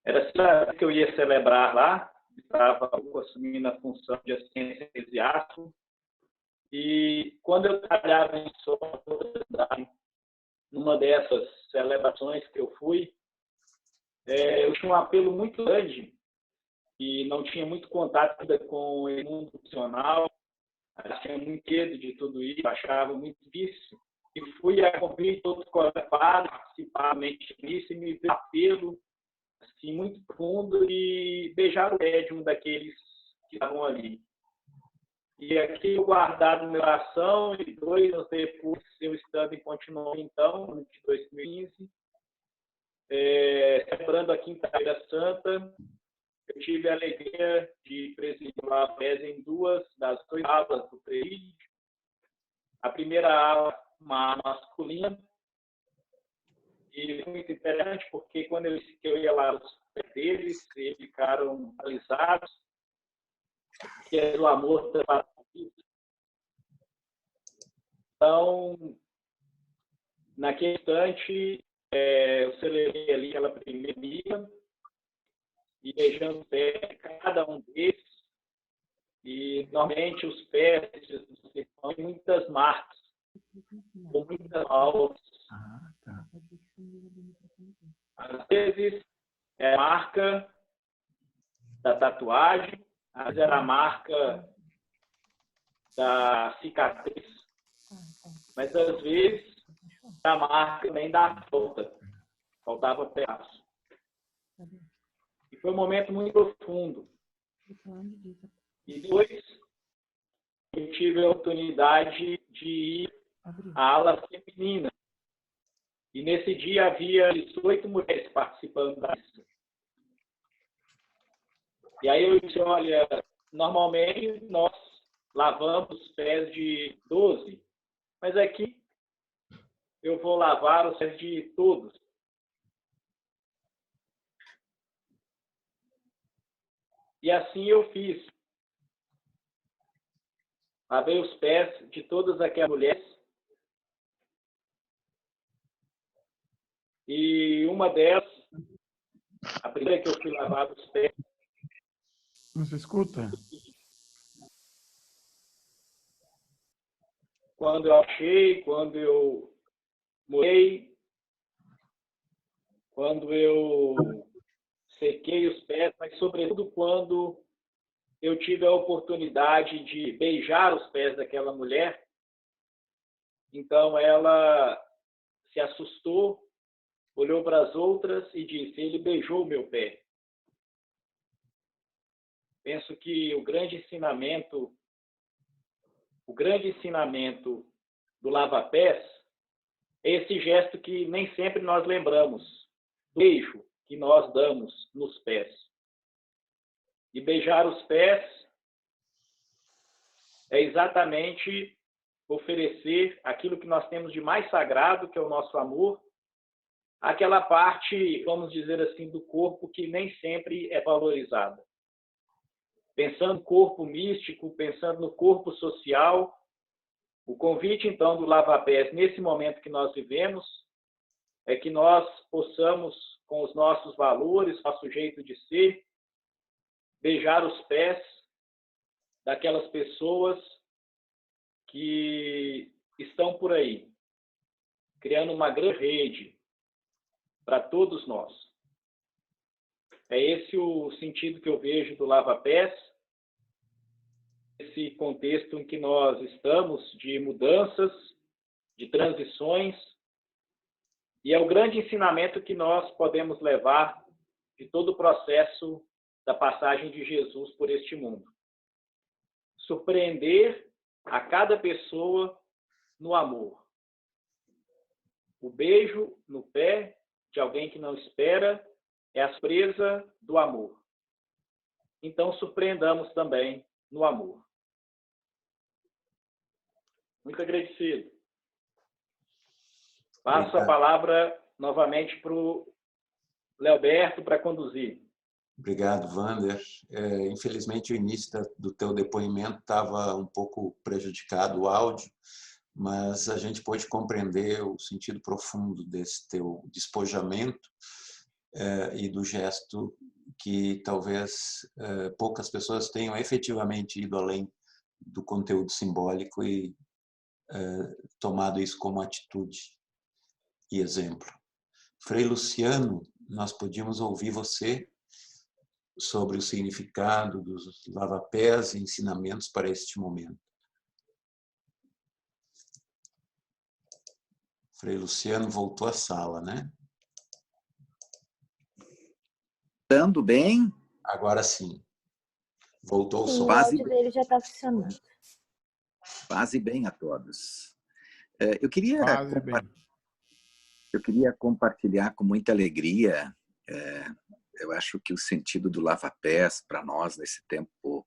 Era assim que eu ia celebrar lá, estava assumindo a função de assistência eclesiástica, e quando eu trabalhava em cidade, numa dessas celebrações que eu fui, eu tinha um apelo muito grande e não tinha muito contato ainda com o mundo profissional, tinha muito medo de tudo isso, achava muito difícil, e fui a convite todos os colegas participar nisso e me veio apelo assim, muito profundo e beijar o pé de um daqueles que estavam ali. E aqui eu guardado no meu coração, e 2 anos depois, eu estando em Continuo, então, no ano de 2015, celebrando a Quinta-feira Santa, eu tive a alegria de presidir o LavaPés em duas das 2 alas do presídio. A primeira ala, uma ala masculina, e foi muito interessante porque quando eu disse que eu ia lá os pés deles, eles ficaram paralisados, que era o amor da vida. Então, naquele instante, eu celebrei ali aquela primeira dia e beijando o pé de cada um deles. E, normalmente, os pés têm muitas marcas, com muitas aulas. Às vezes, é a marca da tatuagem, às vezes era a marca da cicatriz, mas às vezes a marca também da falta, faltava pedaço. E foi um momento muito profundo. E depois eu tive a oportunidade de ir à ala feminina. E nesse dia havia 18 mulheres participando da missa. E aí eu disse, olha, normalmente nós lavamos os pés de 12, mas aqui eu vou lavar os pés de todos. E assim eu fiz. Lavei os pés de todas aquelas mulheres. E uma delas, a primeira que eu fui lavar os pés. Não se escuta? Quando eu achei, quando eu molhei, quando eu sequei os pés, mas sobretudo quando eu tive a oportunidade de beijar os pés daquela mulher. Então ela se assustou, olhou para as outras e disse, ele beijou o meu pé. Penso que o grande ensinamento do lava-pés é esse gesto que nem sempre nós lembramos, do beijo que nós damos nos pés. E beijar os pés é exatamente oferecer aquilo que nós temos de mais sagrado, que é o nosso amor, aquela parte, vamos dizer assim, do corpo que nem sempre é valorizada. Pensando no corpo místico, pensando no corpo social, o convite, então, do lava-pés, nesse momento que nós vivemos, é que nós possamos, com os nossos valores, nosso jeito de ser, beijar os pés daquelas pessoas que estão por aí, criando uma grande rede para todos nós. É esse o sentido que eu vejo do lava-pés, esse contexto em que nós estamos de mudanças, de transições, e é o grande ensinamento que nós podemos levar de todo o processo da passagem de Jesus por este mundo. Surpreender a cada pessoa no amor. O beijo no pé de alguém que não espera é a surpresa do amor. Então, surpreendamos também no amor. Muito agradecido. Passo a palavra novamente para o Leoberto para conduzir. Obrigado, Wander. Infelizmente, o início do teu depoimento estava um pouco prejudicado, o áudio, mas a gente pôde compreender o sentido profundo desse teu despojamento e do gesto que talvez poucas pessoas tenham efetivamente ido além do conteúdo simbólico e tomado isso como atitude e exemplo. Frei Luciano, nós podíamos ouvir você sobre o significado dos lava-pés e ensinamentos para este momento. Frei Luciano voltou à sala, né? Dando bem? Agora sim. Voltou o som. O áudio dele já está funcionando. Quase bem a todos. Eu queria compartilhar com muita alegria eu acho que o sentido do lava-pés para nós nesse tempo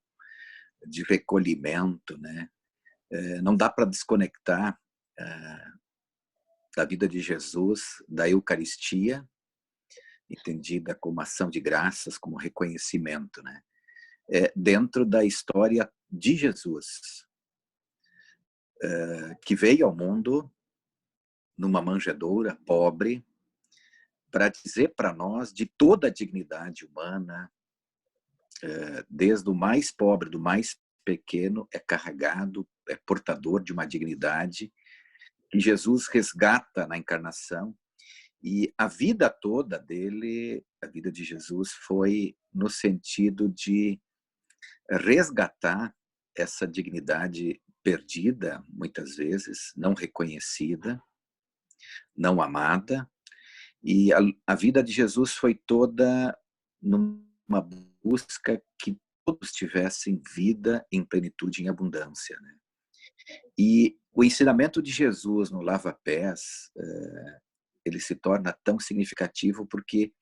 de recolhimento, né? Não dá para desconectar da vida de Jesus, da Eucaristia, entendida como ação de graças, como reconhecimento, né? Dentro da história de Jesus, que veio ao mundo numa manjedoura pobre, para dizer para nós de toda a dignidade humana, desde o mais pobre, do mais pequeno, é carregado, é portador de uma dignidade que Jesus resgata na encarnação. E a vida toda dele, a vida de Jesus, foi no sentido de resgatar essa dignidade perdida, muitas vezes, não reconhecida, não amada. E a vida de Jesus foi toda numa busca que todos tivessem vida em plenitude, em abundância, né? E o ensinamento de Jesus no lava-pés, ele se torna tão significativo porque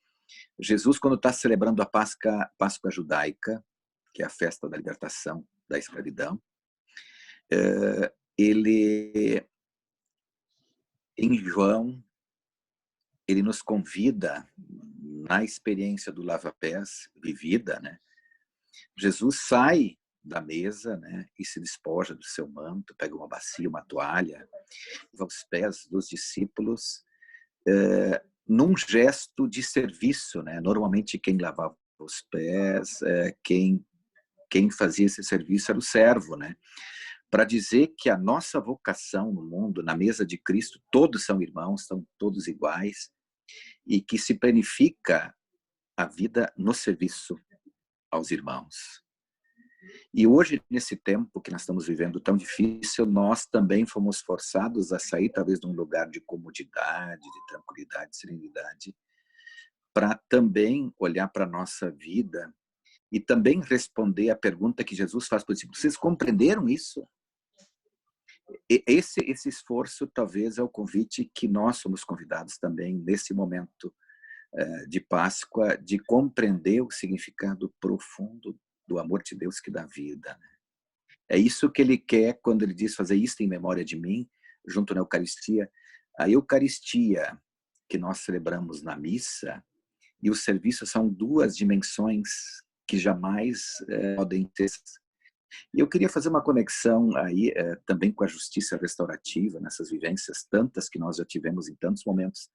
Jesus, quando está celebrando a Páscoa judaica, que é a festa da libertação da escravidão, ele, em João, ele nos convida na experiência do lava-pés vivida, né? Jesus sai da mesa, né, e se despoja do seu manto, pega uma bacia, uma toalha, lava os pés dos discípulos, num gesto de serviço, né? Normalmente quem lavava os pés, quem fazia esse serviço era o servo, né? Para dizer que a nossa vocação no mundo, na mesa de Cristo, todos são irmãos, são todos iguais, e que se planifica a vida no serviço aos irmãos. E hoje, nesse tempo que nós estamos vivendo tão difícil, nós também fomos forçados a sair, talvez, de um lugar de comodidade, de tranquilidade, de serenidade, para também olhar para a nossa vida e também responder a pergunta que Jesus faz para os discípulos. Vocês compreenderam isso? Esse esforço, talvez, é o convite que nós somos convidados também, nesse momento de Páscoa, de compreender o significado profundo do amor de Deus que dá vida, né? É isso que ele quer quando ele diz fazer isto em memória de mim, junto na Eucaristia. A Eucaristia que nós celebramos na missa e o serviço são duas dimensões que jamais podem ter. E eu queria fazer uma conexão aí também com a justiça restaurativa, nessas vivências tantas que nós já tivemos em tantos momentos,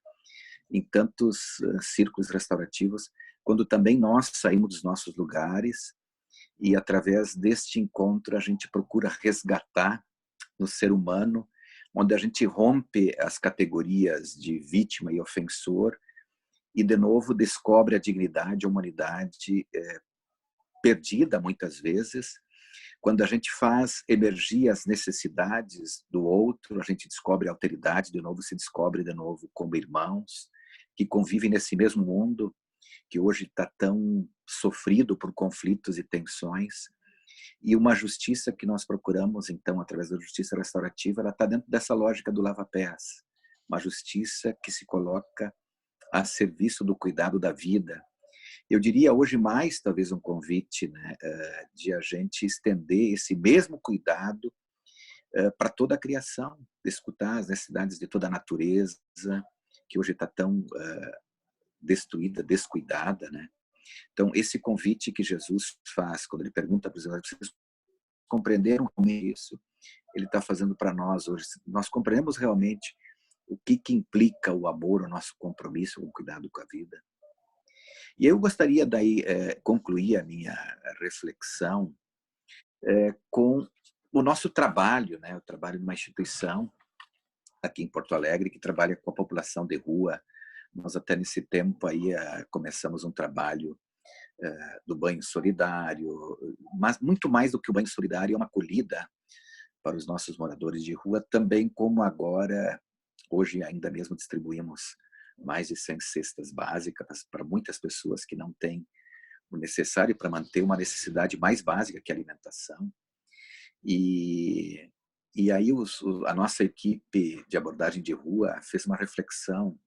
em tantos círculos restaurativos, quando também nós saímos dos nossos lugares e através deste encontro a gente procura resgatar no ser humano, onde a gente rompe as categorias de vítima e ofensor e de novo descobre a dignidade, a humanidade perdida muitas vezes. Quando a gente faz emergir as necessidades do outro, a gente descobre a alteridade, de novo se descobre de novo como irmãos que convivem nesse mesmo mundo que hoje está tão sofrido por conflitos e tensões. E uma justiça que nós procuramos, então, através da justiça restaurativa, ela está dentro dessa lógica do lava-pés. Uma justiça que se coloca a serviço do cuidado da vida. Eu diria hoje mais, talvez, um convite, né, de a gente estender esse mesmo cuidado para toda a criação, de escutar as necessidades de toda a natureza, que hoje está tão destruída, descuidada, né? Então, esse convite que Jesus faz, quando ele pergunta para os irmãos, vocês compreenderam como é isso? Ele está fazendo para nós hoje. Nós compreendemos realmente o que implica o amor, o nosso compromisso, o cuidado com a vida. E eu gostaria daí concluir a minha reflexão com o nosso trabalho, né? O trabalho de uma instituição aqui em Porto Alegre que trabalha com a população de rua. Nós até nesse tempo aí começamos um trabalho do banho solidário, mas muito mais do que o banho solidário, é uma acolhida para os nossos moradores de rua, também como agora, hoje ainda mesmo distribuímos mais de 100 cestas básicas para muitas pessoas que não têm o necessário para manter uma necessidade mais básica que a alimentação. E aí a nossa equipe de abordagem de rua fez uma reflexão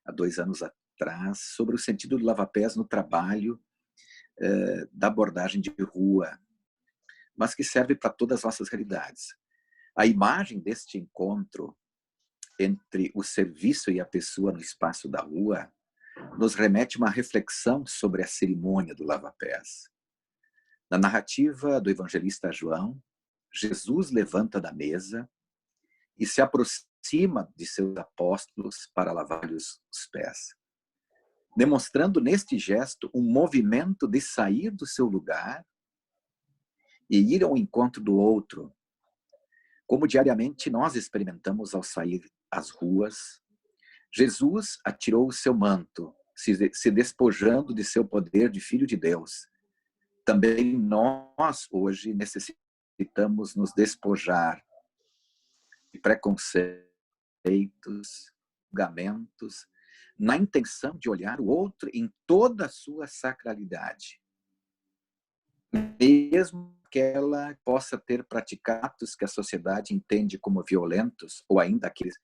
há 2 anos atrás sobre o sentido do lava-pés no trabalho da abordagem de rua, mas que serve para todas as nossas realidades. A imagem deste encontro entre o serviço e a pessoa no espaço da rua nos remete a uma reflexão sobre a cerimônia do lava-pés. Na narrativa do evangelista João, Jesus levanta da mesa e se aproxima de seus apóstolos para lavar-lhes os pés, demonstrando neste gesto um movimento de sair do seu lugar e ir ao encontro do outro, como diariamente nós experimentamos ao sair às ruas. Jesus atirou o seu manto, se despojando de seu poder de Filho de Deus. Também nós, hoje, necessitamos nos despojar de preconceitos, julgamentos, na intenção de olhar o outro em toda a sua sacralidade. Mesmo que ela possa ter praticado atos que a sociedade entende como violentos, ou ainda aqueles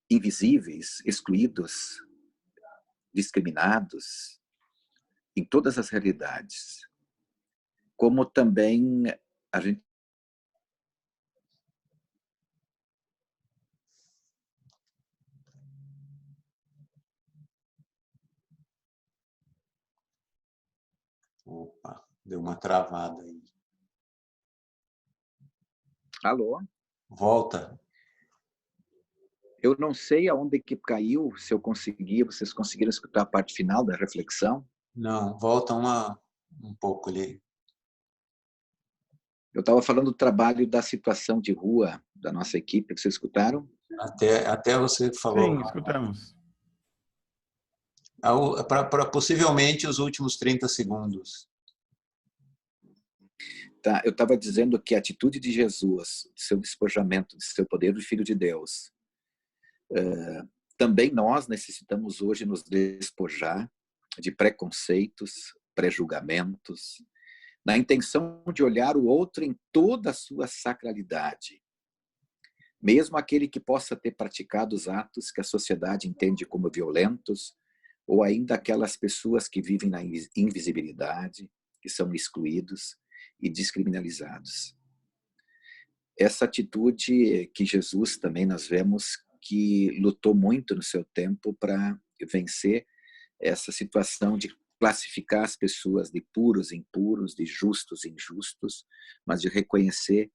invisíveis, excluídos, discriminados, em todas as realidades. Como também a gente Opa, deu uma travada aí. Alô? Volta. Eu não sei aonde que caiu, se eu consegui, vocês conseguiram escutar a parte final da reflexão? Não, volta um pouco ali. Eu estava falando do trabalho da situação de rua da nossa equipe, que vocês escutaram? Até você falou. Sim, escutamos. Para possivelmente os últimos 30 segundos. Tá, eu estava dizendo que a atitude de Jesus, seu despojamento, de seu poder de Filho de Deus, também nós necessitamos hoje nos despojar de preconceitos, pré-julgamentos, na intenção de olhar o outro em toda a sua sacralidade. Mesmo aquele que possa ter praticado os atos que a sociedade entende como violentos, ou ainda aquelas pessoas que vivem na invisibilidade, que são excluídos e descriminalizados. Essa atitude que Jesus também nós vemos que lutou muito no seu tempo para vencer essa situação de classificar as pessoas de puros e impuros, de justos e injustos, mas de reconhecer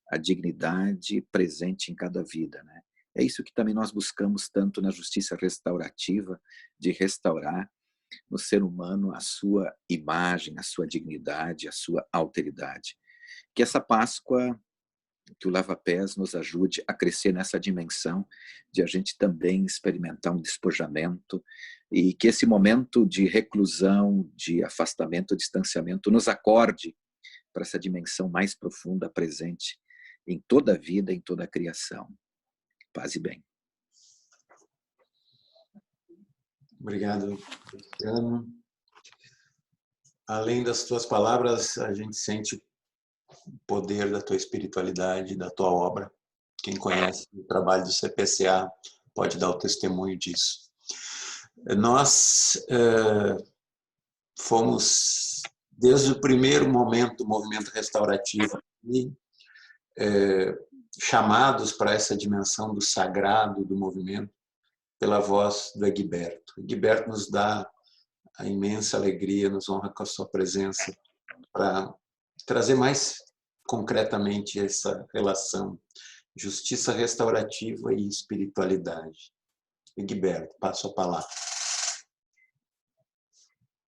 a dignidade presente em cada vida, né? É isso que também nós buscamos tanto na justiça restaurativa, de restaurar no ser humano a sua imagem, a sua dignidade, a sua alteridade. Que essa Páscoa, que o Lava-Pés nos ajude a crescer nessa dimensão de a gente também experimentar um despojamento e que esse momento de reclusão, de afastamento, distanciamento nos acorde para essa dimensão mais profunda presente em toda a vida, em toda a criação. Paz e bem. Obrigado, Cristiano. Além das tuas palavras, a gente sente o poder da tua espiritualidade, da tua obra. Quem conhece o trabalho do CPCA pode dar o testemunho disso. Nós fomos, desde o primeiro momento do movimento restaurativo, chamados para essa dimensão do sagrado do movimento pela voz do Egberto. Egberto nos dá a imensa alegria, nos honra com a sua presença para trazer mais concretamente essa relação justiça restaurativa e espiritualidade. Egberto, passo a palavra.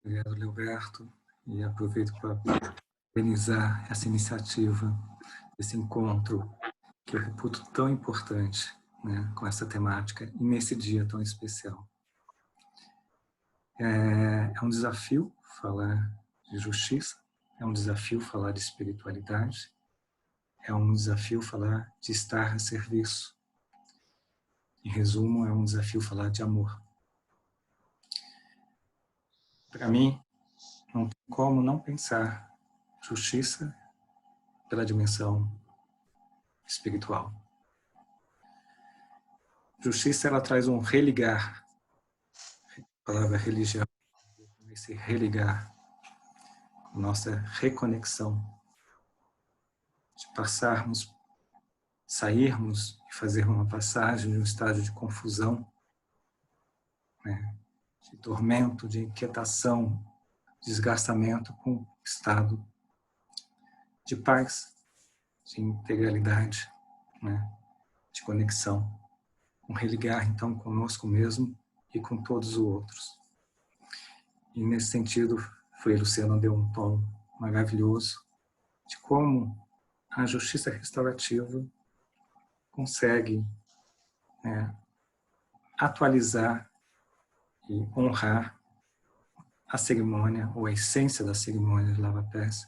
Obrigado, Leoberto, e aproveito para organizar essa iniciativa, esse encontro que eu reputo tão importante, né, com essa temática e nesse dia tão especial. É um desafio falar de justiça, é um desafio falar de espiritualidade, é um desafio falar de estar a serviço. Em resumo, é um desafio falar de amor. Para mim, não tem como não pensar justiça pela dimensão espiritual. Justiça, ela traz um religar palavra religião, esse religar, nossa reconexão, de passarmos, sairmos e fazer uma passagem de um estado de confusão, né, de tormento, de inquietação, desgastamento, com um estado de paz, de integralidade, né, de conexão, um religar então conosco mesmo e com todos os outros. E nesse sentido, Frei Luciano deu um tom maravilhoso de como a justiça restaurativa consegue, né, atualizar e honrar a cerimônia, ou a essência da cerimônia de lava-pés,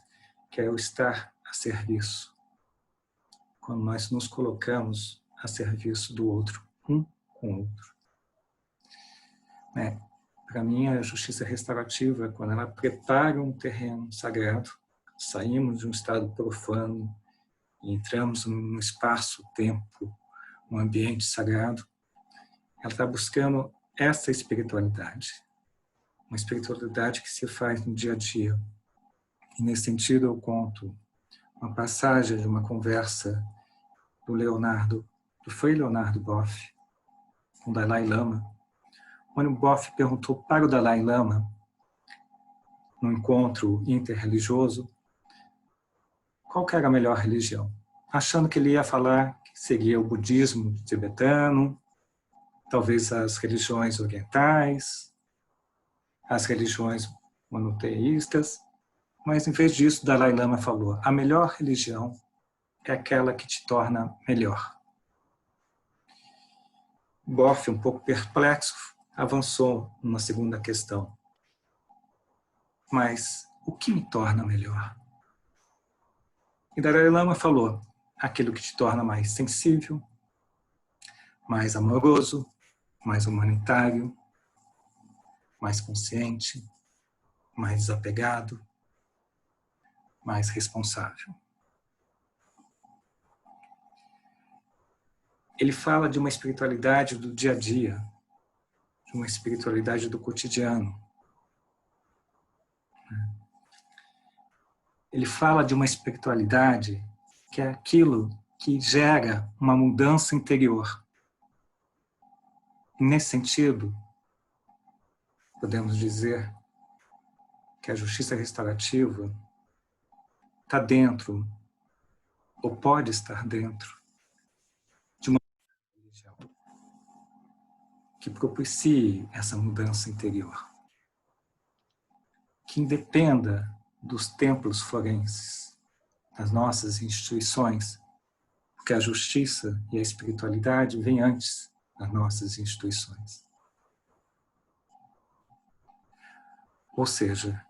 que é o estar a serviço. Quando nós nos colocamos a serviço do outro, um com o outro. Né? Para mim, a justiça restaurativa é quando ela prepara um terreno sagrado, saímos de um estado profano e entramos num espaço-tempo, um ambiente sagrado. Ela está buscando essa espiritualidade, uma espiritualidade que se faz no dia a dia. E nesse sentido eu conto uma passagem de uma conversa do Frei Leonardo Boff, com o Dalai Lama, onde o Boff perguntou para o Dalai Lama, num encontro interreligioso, qual que era a melhor religião, achando que ele ia falar que seria o budismo tibetano, talvez as religiões orientais, as religiões monoteístas, mas em vez disso, o Dalai Lama falou, a melhor religião é aquela que te torna melhor. Boff, um pouco perplexo, avançou numa segunda questão. Mas o que me torna melhor? E Dalai Lama falou, aquilo que te torna mais sensível, mais amoroso, mais humanitário, mais consciente, mais desapegado, mais responsável. Ele fala de uma espiritualidade do dia a dia, de uma espiritualidade do cotidiano. Ele fala de uma espiritualidade que é aquilo que gera uma mudança interior. E nesse sentido, podemos dizer que a justiça restaurativa está dentro, ou pode estar dentro, de uma religião que propicie essa mudança interior, que independa dos templos forenses, das nossas instituições, porque a justiça e a espiritualidade vêm antes das nossas instituições. Ou seja,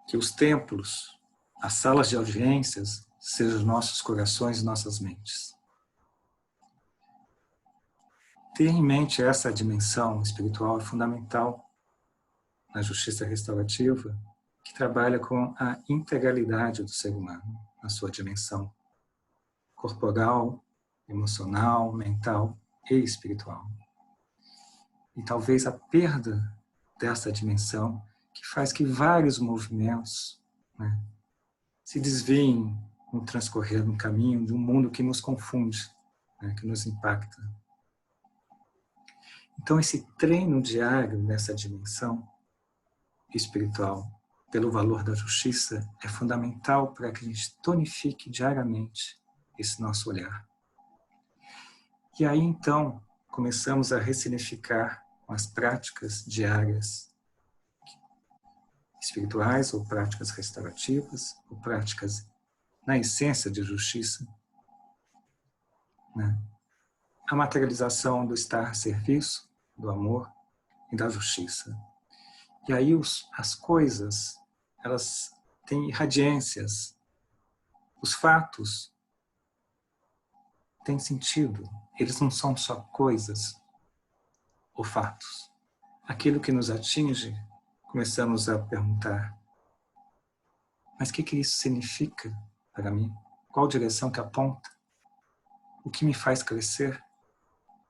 que os templos, as salas de audiências, sejam nossos corações e nossas mentes. Ter em mente essa dimensão espiritual é fundamental na justiça restaurativa, que trabalha com a integralidade do ser humano, na sua dimensão corporal, emocional, mental e espiritual. E talvez a perda dessa dimensão que faz que vários movimentos, né, se desviem no transcorrer no caminho de um mundo que nos confunde, né, que nos impacta. Então, esse treino diário nessa dimensão espiritual, pelo valor da justiça, é fundamental para que a gente tonifique diariamente esse nosso olhar. E aí, então, começamos a ressignificar as práticas diárias espirituais, ou práticas restaurativas, ou práticas na essência de justiça, né? A materialização do estar a serviço, do amor e da justiça. E aí as coisas, elas têm radiâncias. Os fatos têm sentido. Eles não são só coisas ou fatos. Aquilo que nos atinge, começamos a perguntar, mas o que isso significa para mim? Qual direção que aponta? O que me faz crescer?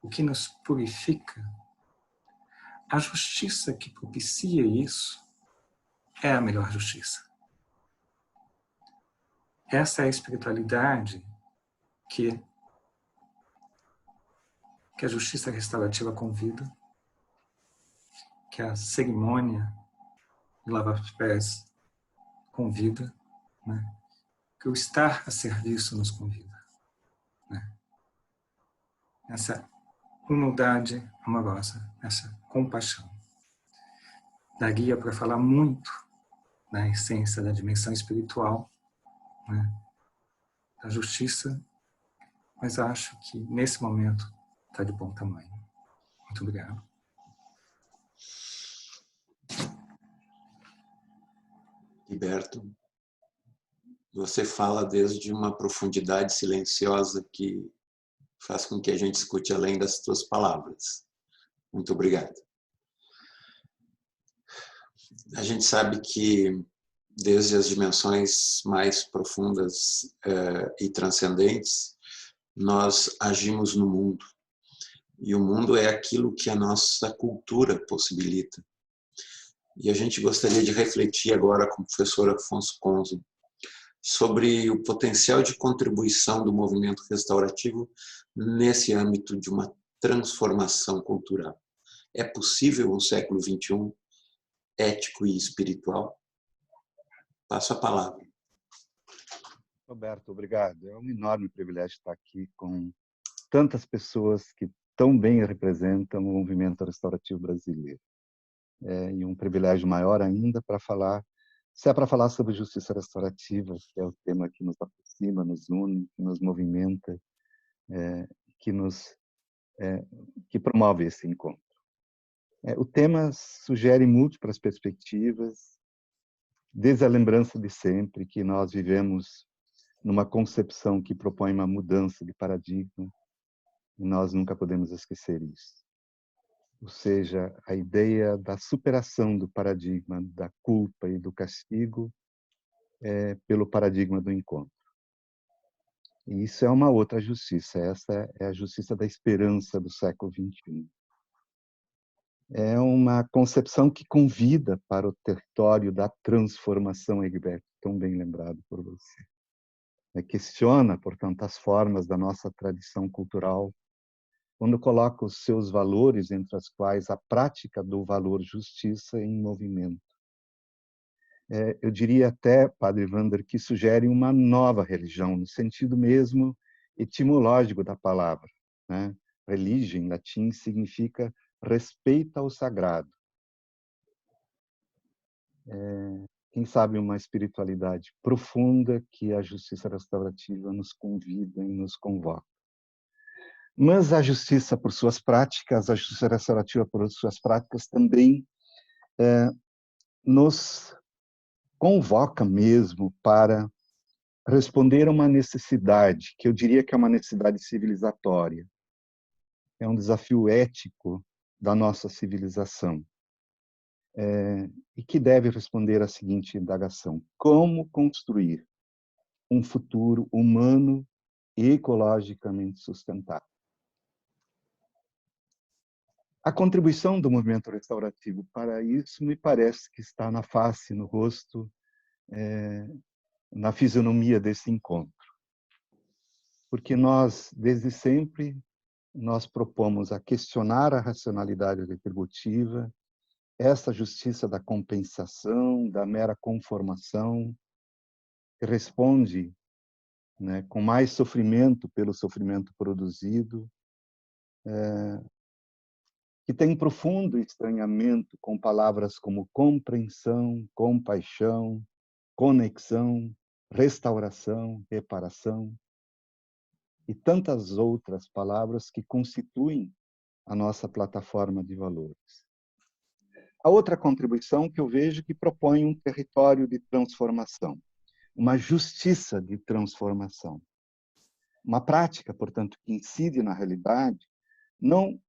O que nos purifica? a justiça que propicia isso é a melhor justiça. Essa é a espiritualidade que a justiça restaurativa convida, que a cerimônia de lavar os pés convida, né? Que o estar a serviço nos convida, né? Essa humildade amorosa, essa compaixão. Daria para falar muito da essência da dimensão espiritual, né? Da justiça, mas acho que nesse momento está de bom tamanho. Muito obrigado. Heriberto, você fala desde uma profundidade silenciosa que faz com que a gente escute além das tuas palavras. Muito obrigado. A gente sabe que desde as dimensões mais profundas e transcendentes, nós agimos no mundo. E o mundo é aquilo que a nossa cultura possibilita. E a gente gostaria de refletir agora com o professor Afonso Conze sobre o potencial de contribuição do movimento restaurativo nesse âmbito de uma transformação cultural. É possível um século XXI ético e espiritual? Passo a palavra. Roberto, obrigado. É um enorme privilégio estar aqui com tantas pessoas que tão bem representam o movimento restaurativo brasileiro. E um privilégio maior ainda para falar, se é para falar sobre justiça restaurativa, que é o tema que nos aproxima, nos une, que nos movimenta, que promove esse encontro. O tema sugere múltiplas perspectivas, desde a lembrança de sempre que nós vivemos numa concepção que propõe uma mudança de paradigma, e nós nunca podemos esquecer isso. Ou seja, a ideia da superação do paradigma da culpa e do castigo pelo paradigma do encontro. E isso é uma outra justiça, essa é a justiça da esperança do século XXI. É uma concepção que convida para o território da transformação, Egberto, tão bem lembrado por você. Questiona, portanto, as formas da nossa tradição cultural, quando coloca os seus valores, entre as quais a prática do valor justiça em movimento. Eu diria até, Padre Wander, que sugere uma nova religião, no sentido mesmo etimológico da palavra, né? Religio, em latim, significa respeito ao sagrado. Quem sabe uma espiritualidade profunda que a justiça restaurativa nos convida e nos convoca. Mas a justiça por suas práticas, a justiça restaurativa por suas práticas também nos convoca mesmo para responder a uma necessidade, que eu diria que é uma necessidade civilizatória. É um desafio ético da nossa civilização. E que deve responder à seguinte indagação: como construir um futuro humano e ecologicamente sustentável? A contribuição do movimento restaurativo para isso me parece que está na face, no rosto, na fisionomia desse encontro. Porque nós, desde sempre, nós propomos a questionar a racionalidade retributiva, essa justiça da compensação, da mera conformação, que responde, né, com mais sofrimento pelo sofrimento produzido, que tem profundo estranhamento com palavras como compreensão, compaixão, conexão, restauração, reparação, e tantas outras palavras que constituem a nossa plataforma de valores. A outra contribuição que eu vejo que propõe um território de transformação, uma justiça de transformação. Uma prática, portanto, que incide na realidade, não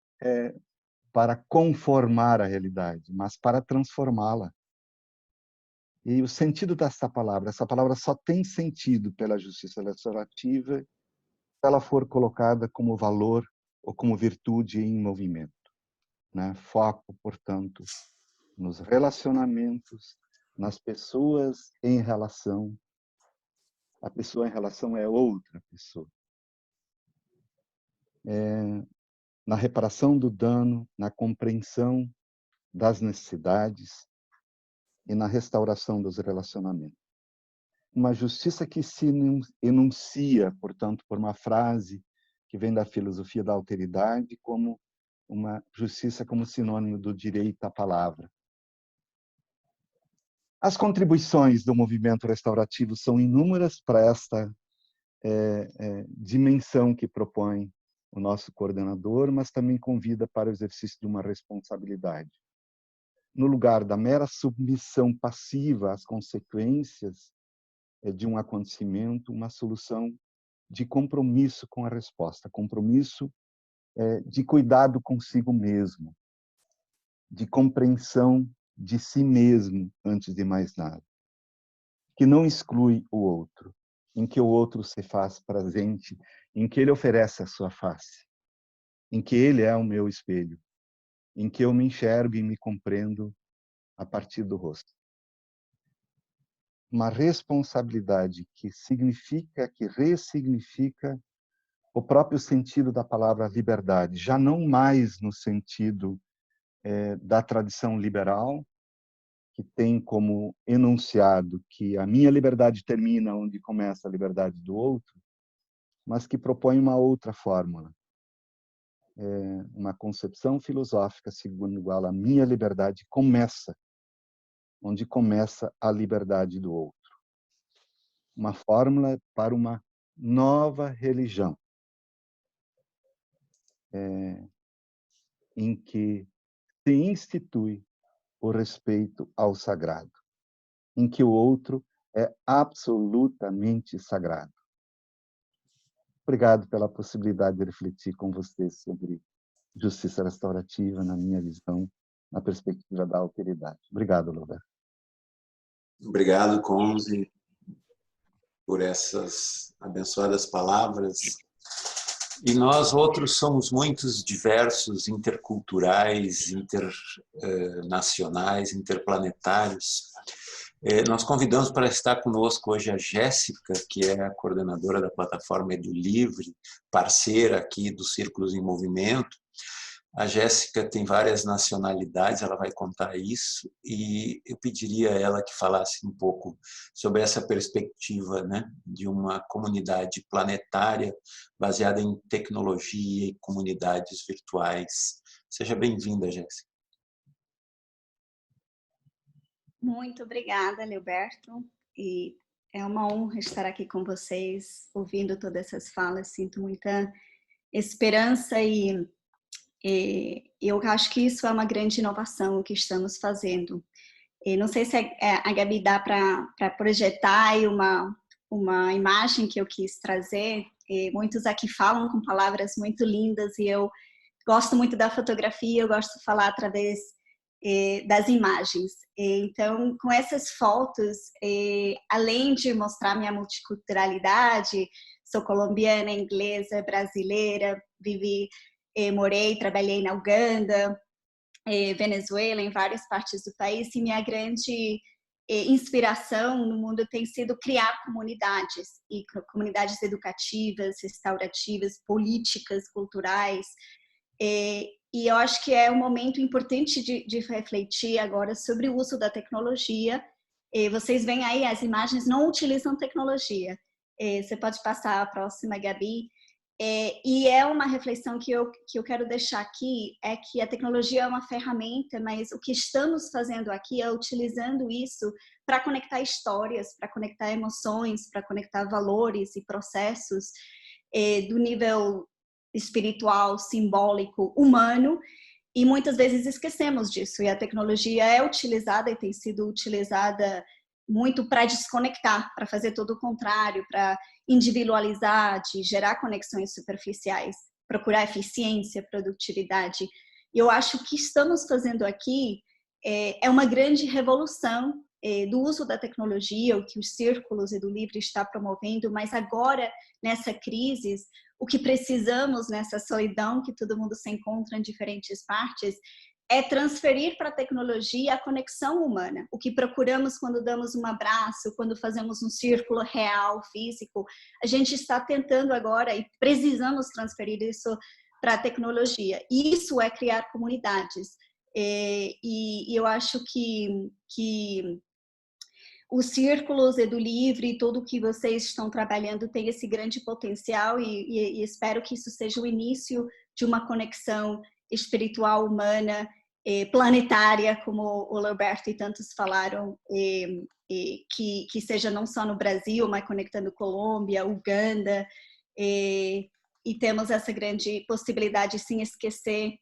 para conformar a realidade, mas para transformá-la. E o sentido dessa palavra, essa palavra só tem sentido pela justiça restaurativa se ela for colocada como valor ou como virtude em movimento. né? Foco, portanto, nos relacionamentos, nas pessoas em relação. A pessoa em relação é outra pessoa. Na reparação do dano, na compreensão das necessidades e na restauração dos relacionamentos. Uma justiça que se enuncia, portanto, por uma frase que vem da filosofia da alteridade, como uma justiça como sinônimo do direito à palavra. As contribuições do movimento restaurativo são inúmeras para esta dimensão que propõe o nosso coordenador, mas também convida para o exercício de uma responsabilidade. No lugar da mera submissão passiva às consequências de um acontecimento, uma solução de compromisso com a resposta, compromisso de cuidado consigo mesmo, de compreensão de si mesmo, antes de mais nada, que não exclui o outro, em que o outro se faz presente, em que ele oferece a sua face, em que ele é o meu espelho, em que eu me enxergo e me compreendo a partir do rosto. Uma responsabilidade que significa, que ressignifica o próprio sentido da palavra liberdade, já não mais no sentido da tradição liberal, que tem como enunciado que a minha liberdade termina onde começa a liberdade do outro, mas que propõe uma outra fórmula, uma concepção filosófica segundo a qual a minha liberdade começa onde começa a liberdade do outro. Uma fórmula para uma nova religião, em que se institui o respeito ao sagrado, em que o outro é absolutamente sagrado. Obrigado pela possibilidade de refletir com vocês sobre justiça restaurativa, na minha visão, na perspectiva da alteridade. Obrigado, Loberto. Obrigado, Conze, por essas abençoadas palavras. E nós outros somos muitos, diversos, interculturais, internacionais, interplanetários. Nós convidamos para estar conosco hoje a Jéssica, que é a coordenadora da plataforma Edu Livre, parceira aqui dos Círculos em Movimento. A Jéssica tem várias nacionalidades, ela vai contar isso, e eu pediria a ela que falasse um pouco sobre essa perspectiva, né, de uma comunidade planetária baseada em tecnologia e comunidades virtuais. Seja bem-vinda, Jéssica. Muito obrigada, Leoberto, e é uma honra estar aqui com vocês, ouvindo todas essas falas. Sinto muita esperança e eu acho que isso é uma grande inovação o que estamos fazendo. Não sei se a Gabi dá para projetar aí uma imagem que eu quis trazer. Muitos aqui falam com palavras muito lindas e eu gosto muito da fotografia, eu gosto de falar através das imagens. Então, com essas fotos, além de mostrar minha multiculturalidade, sou colombiana, inglesa, brasileira, morei, trabalhei na Uganda, Venezuela, em várias partes do país, e minha grande inspiração no mundo tem sido criar comunidades, e comunidades educativas, restaurativas, políticas, culturais, e eu acho que é um momento importante de refletir agora sobre o uso da tecnologia. Vocês veem aí, as imagens não utilizam tecnologia. Você pode passar a próxima, Gabi. E é uma reflexão que eu quero deixar aqui, é que a tecnologia é uma ferramenta, mas o que estamos fazendo aqui é utilizando isso para conectar histórias, para conectar emoções, para conectar valores e processos do nível espiritual, simbólico, humano, e muitas vezes esquecemos disso, e a tecnologia é utilizada e tem sido utilizada muito para desconectar, para fazer todo o contrário, para individualizar, de gerar conexões superficiais, procurar eficiência, produtividade. E eu acho que o que estamos fazendo aqui é uma grande revolução do uso da tecnologia, o que os Círculos Edu Livre está promovendo, mas agora, nessa crise, o que precisamos nessa solidão que todo mundo se encontra em diferentes partes é transferir para a tecnologia a conexão humana. O que procuramos quando damos um abraço, quando fazemos um círculo real, físico, a gente está tentando agora e precisamos transferir isso para a tecnologia. E isso é criar comunidades. E eu acho que os círculos Edu Livre, tudo que vocês estão trabalhando tem esse grande potencial e espero que isso seja o início de uma conexão espiritual humana, planetária, como o Leoberto e tantos falaram, que seja não só no Brasil, mas conectando Colômbia, Uganda, e temos essa grande possibilidade sem esquecer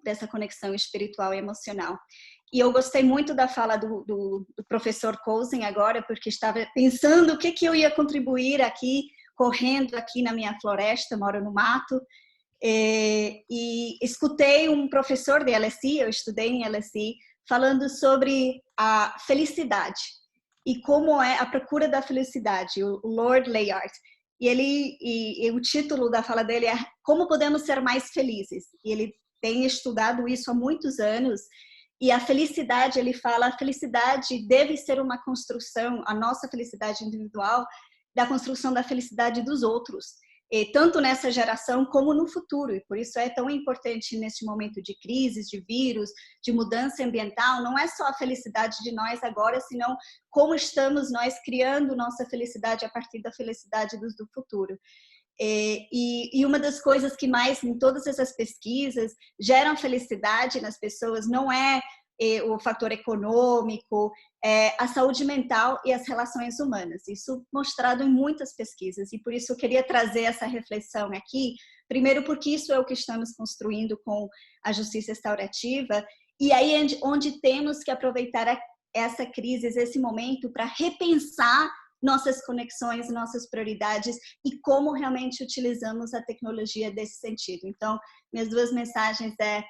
dessa conexão espiritual e emocional. E eu gostei muito da fala do professor Cousin agora, porque estava pensando o que eu ia contribuir aqui, correndo aqui na minha floresta, moro no mato, e escutei um professor de LSI, eu estudei em LSI, falando sobre a felicidade e como é a procura da felicidade, o Lord Layard. E o título da fala dele é Como Podemos Ser Mais Felizes. E ele tem estudado isso há muitos anos. E a felicidade, ele fala, a felicidade deve ser uma construção, a nossa felicidade individual, da construção da felicidade dos outros, tanto nessa geração como no futuro. E por isso é tão importante nesse momento de crises, de vírus, de mudança ambiental, não é só a felicidade de nós agora, senão como estamos nós criando nossa felicidade a partir da felicidade do futuro. E uma das coisas que mais, em todas essas pesquisas, geram felicidade nas pessoas não é o fator econômico, a saúde mental e as relações humanas. Isso mostrado em muitas pesquisas. E por isso eu queria trazer essa reflexão aqui, primeiro porque isso é o que estamos construindo com a justiça restaurativa, e aí onde temos que aproveitar essa crise, esse momento, para repensar nossas conexões, nossas prioridades e como realmente utilizamos a tecnologia desse sentido. Então, minhas duas mensagens é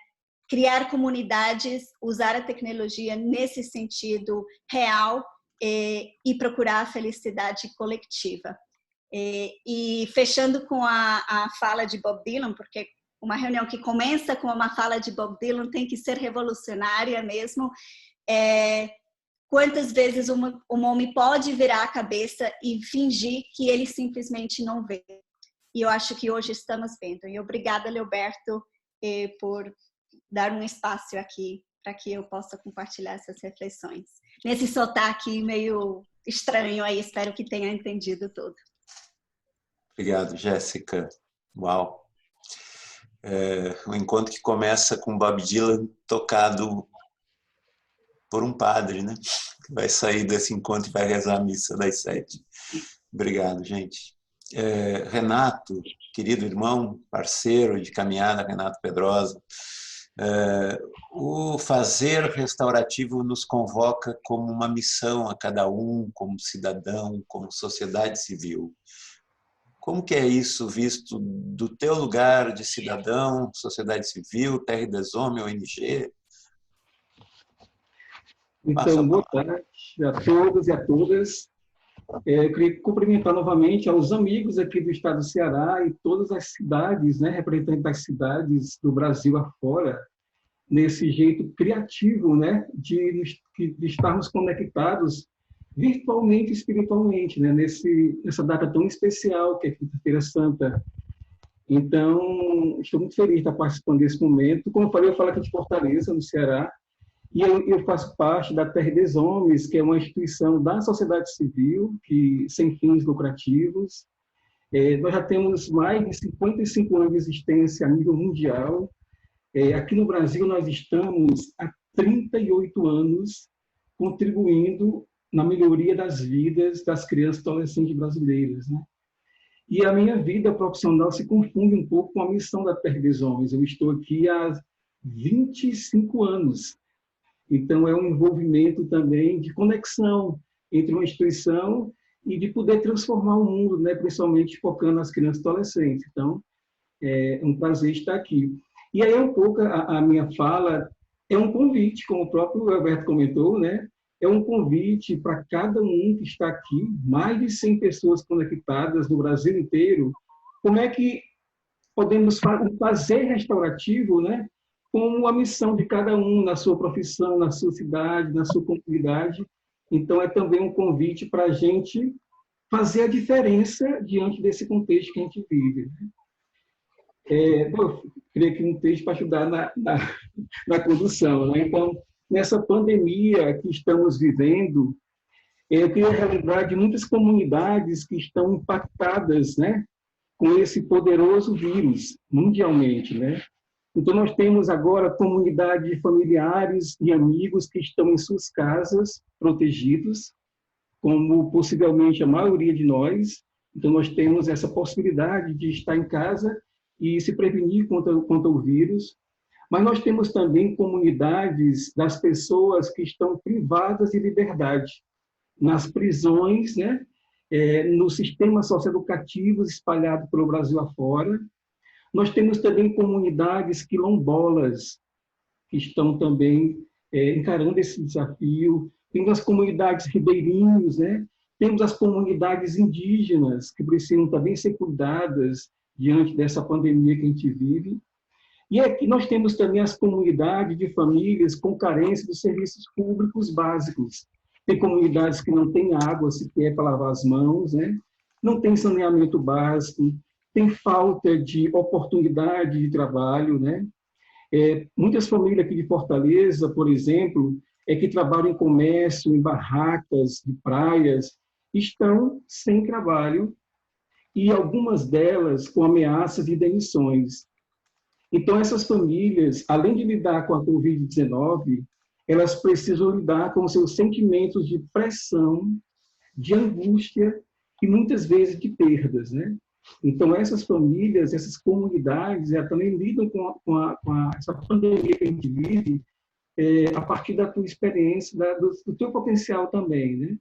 criar comunidades, usar a tecnologia nesse sentido real e procurar a felicidade coletiva. E fechando com a fala de Bob Dylan, porque uma reunião que começa com uma fala de Bob Dylan tem que ser revolucionária mesmo. Quantas vezes um homem pode virar a cabeça e fingir que ele simplesmente não vê? E eu acho que hoje estamos vendo. E obrigada, Leoberto, por dar um espaço aqui para que eu possa compartilhar essas reflexões. Nesse sotaque meio estranho aí, espero que tenha entendido tudo. Obrigado, Jéssica. Uau! Um encontro que começa com Bob Dylan tocado por um padre, né? Que vai sair desse encontro e vai rezar a missa das 7. Obrigado, gente. Renato, querido irmão, parceiro de caminhada, Renato Pedrosa, o fazer restaurativo nos convoca como uma missão a cada um, como cidadão, como sociedade civil. Como que é isso visto do teu lugar de cidadão, sociedade civil, Terre des Hommes, ONG? Então, boa tarde a todos e a todas. Eu queria cumprimentar novamente aos amigos aqui do estado do Ceará e todas as cidades, né, representantes das cidades do Brasil afora, nesse jeito criativo, né, de estarmos conectados virtualmente e espiritualmente, né, nessa data tão especial que é a Quinta-feira Santa. Então, estou muito feliz de estar participando desse momento. Como eu falei, eu falo aqui de Fortaleza, no Ceará, e eu faço parte da Terre des Hommes, que é uma instituição da sociedade civil, sem fins lucrativos. Nós já temos mais de 55 anos de existência a nível mundial. Aqui no Brasil, nós estamos há 38 anos contribuindo na melhoria das vidas das crianças e adolescentes brasileiras, né? E a minha vida profissional se confunde um pouco com a missão da Terre des Hommes. Eu estou aqui há 25 anos. Então, é um envolvimento também de conexão entre uma instituição e de poder transformar o mundo, né? Principalmente focando nas crianças e adolescentes. Então, é um prazer estar aqui. E aí, um pouco, a minha fala é um convite, como o próprio Alberto comentou, né? É um convite para cada um que está aqui, mais de 100 pessoas conectadas no Brasil inteiro, como é que podemos fazer restaurativo, né, com a missão de cada um na sua profissão, na sua cidade, na sua comunidade. Então, é também um convite para a gente fazer a diferença diante desse contexto que a gente vive. Eu queria que um texto para ajudar na condução, né? Então, nessa pandemia que estamos vivendo, eu queria relembrar de muitas comunidades que estão impactadas, né, com esse poderoso vírus mundialmente, né? Então, nós temos agora comunidade de familiares e amigos que estão em suas casas, protegidos, como possivelmente a maioria de nós. Então, nós temos essa possibilidade de estar em casa e se prevenir contra o vírus. Mas nós temos também comunidades das pessoas que estão privadas de liberdade, nas prisões, né? Nos sistemas socioeducativos espalhados pelo Brasil afora. Nós temos também comunidades quilombolas que estão também encarando esse desafio. Temos as comunidades ribeirinhos, né? Temos as comunidades indígenas que precisam também ser cuidadas diante dessa pandemia que a gente vive. E aqui nós temos também as comunidades de famílias com carência dos serviços públicos básicos. Tem comunidades que não têm água sequer para lavar as mãos, né? Não tem saneamento básico, tem falta de oportunidade de trabalho, né? Muitas famílias aqui de Fortaleza, por exemplo, que trabalham em comércio, em barracas de praias, estão sem trabalho e algumas delas com ameaças de demissões. Então, essas famílias, além de lidar com a Covid-19, elas precisam lidar com seus sentimentos de pressão, de angústia e muitas vezes de perdas, né? Então, essas famílias, essas comunidades, também lidam com essa pandemia que a gente vive a partir da tua experiência, do teu potencial também, né?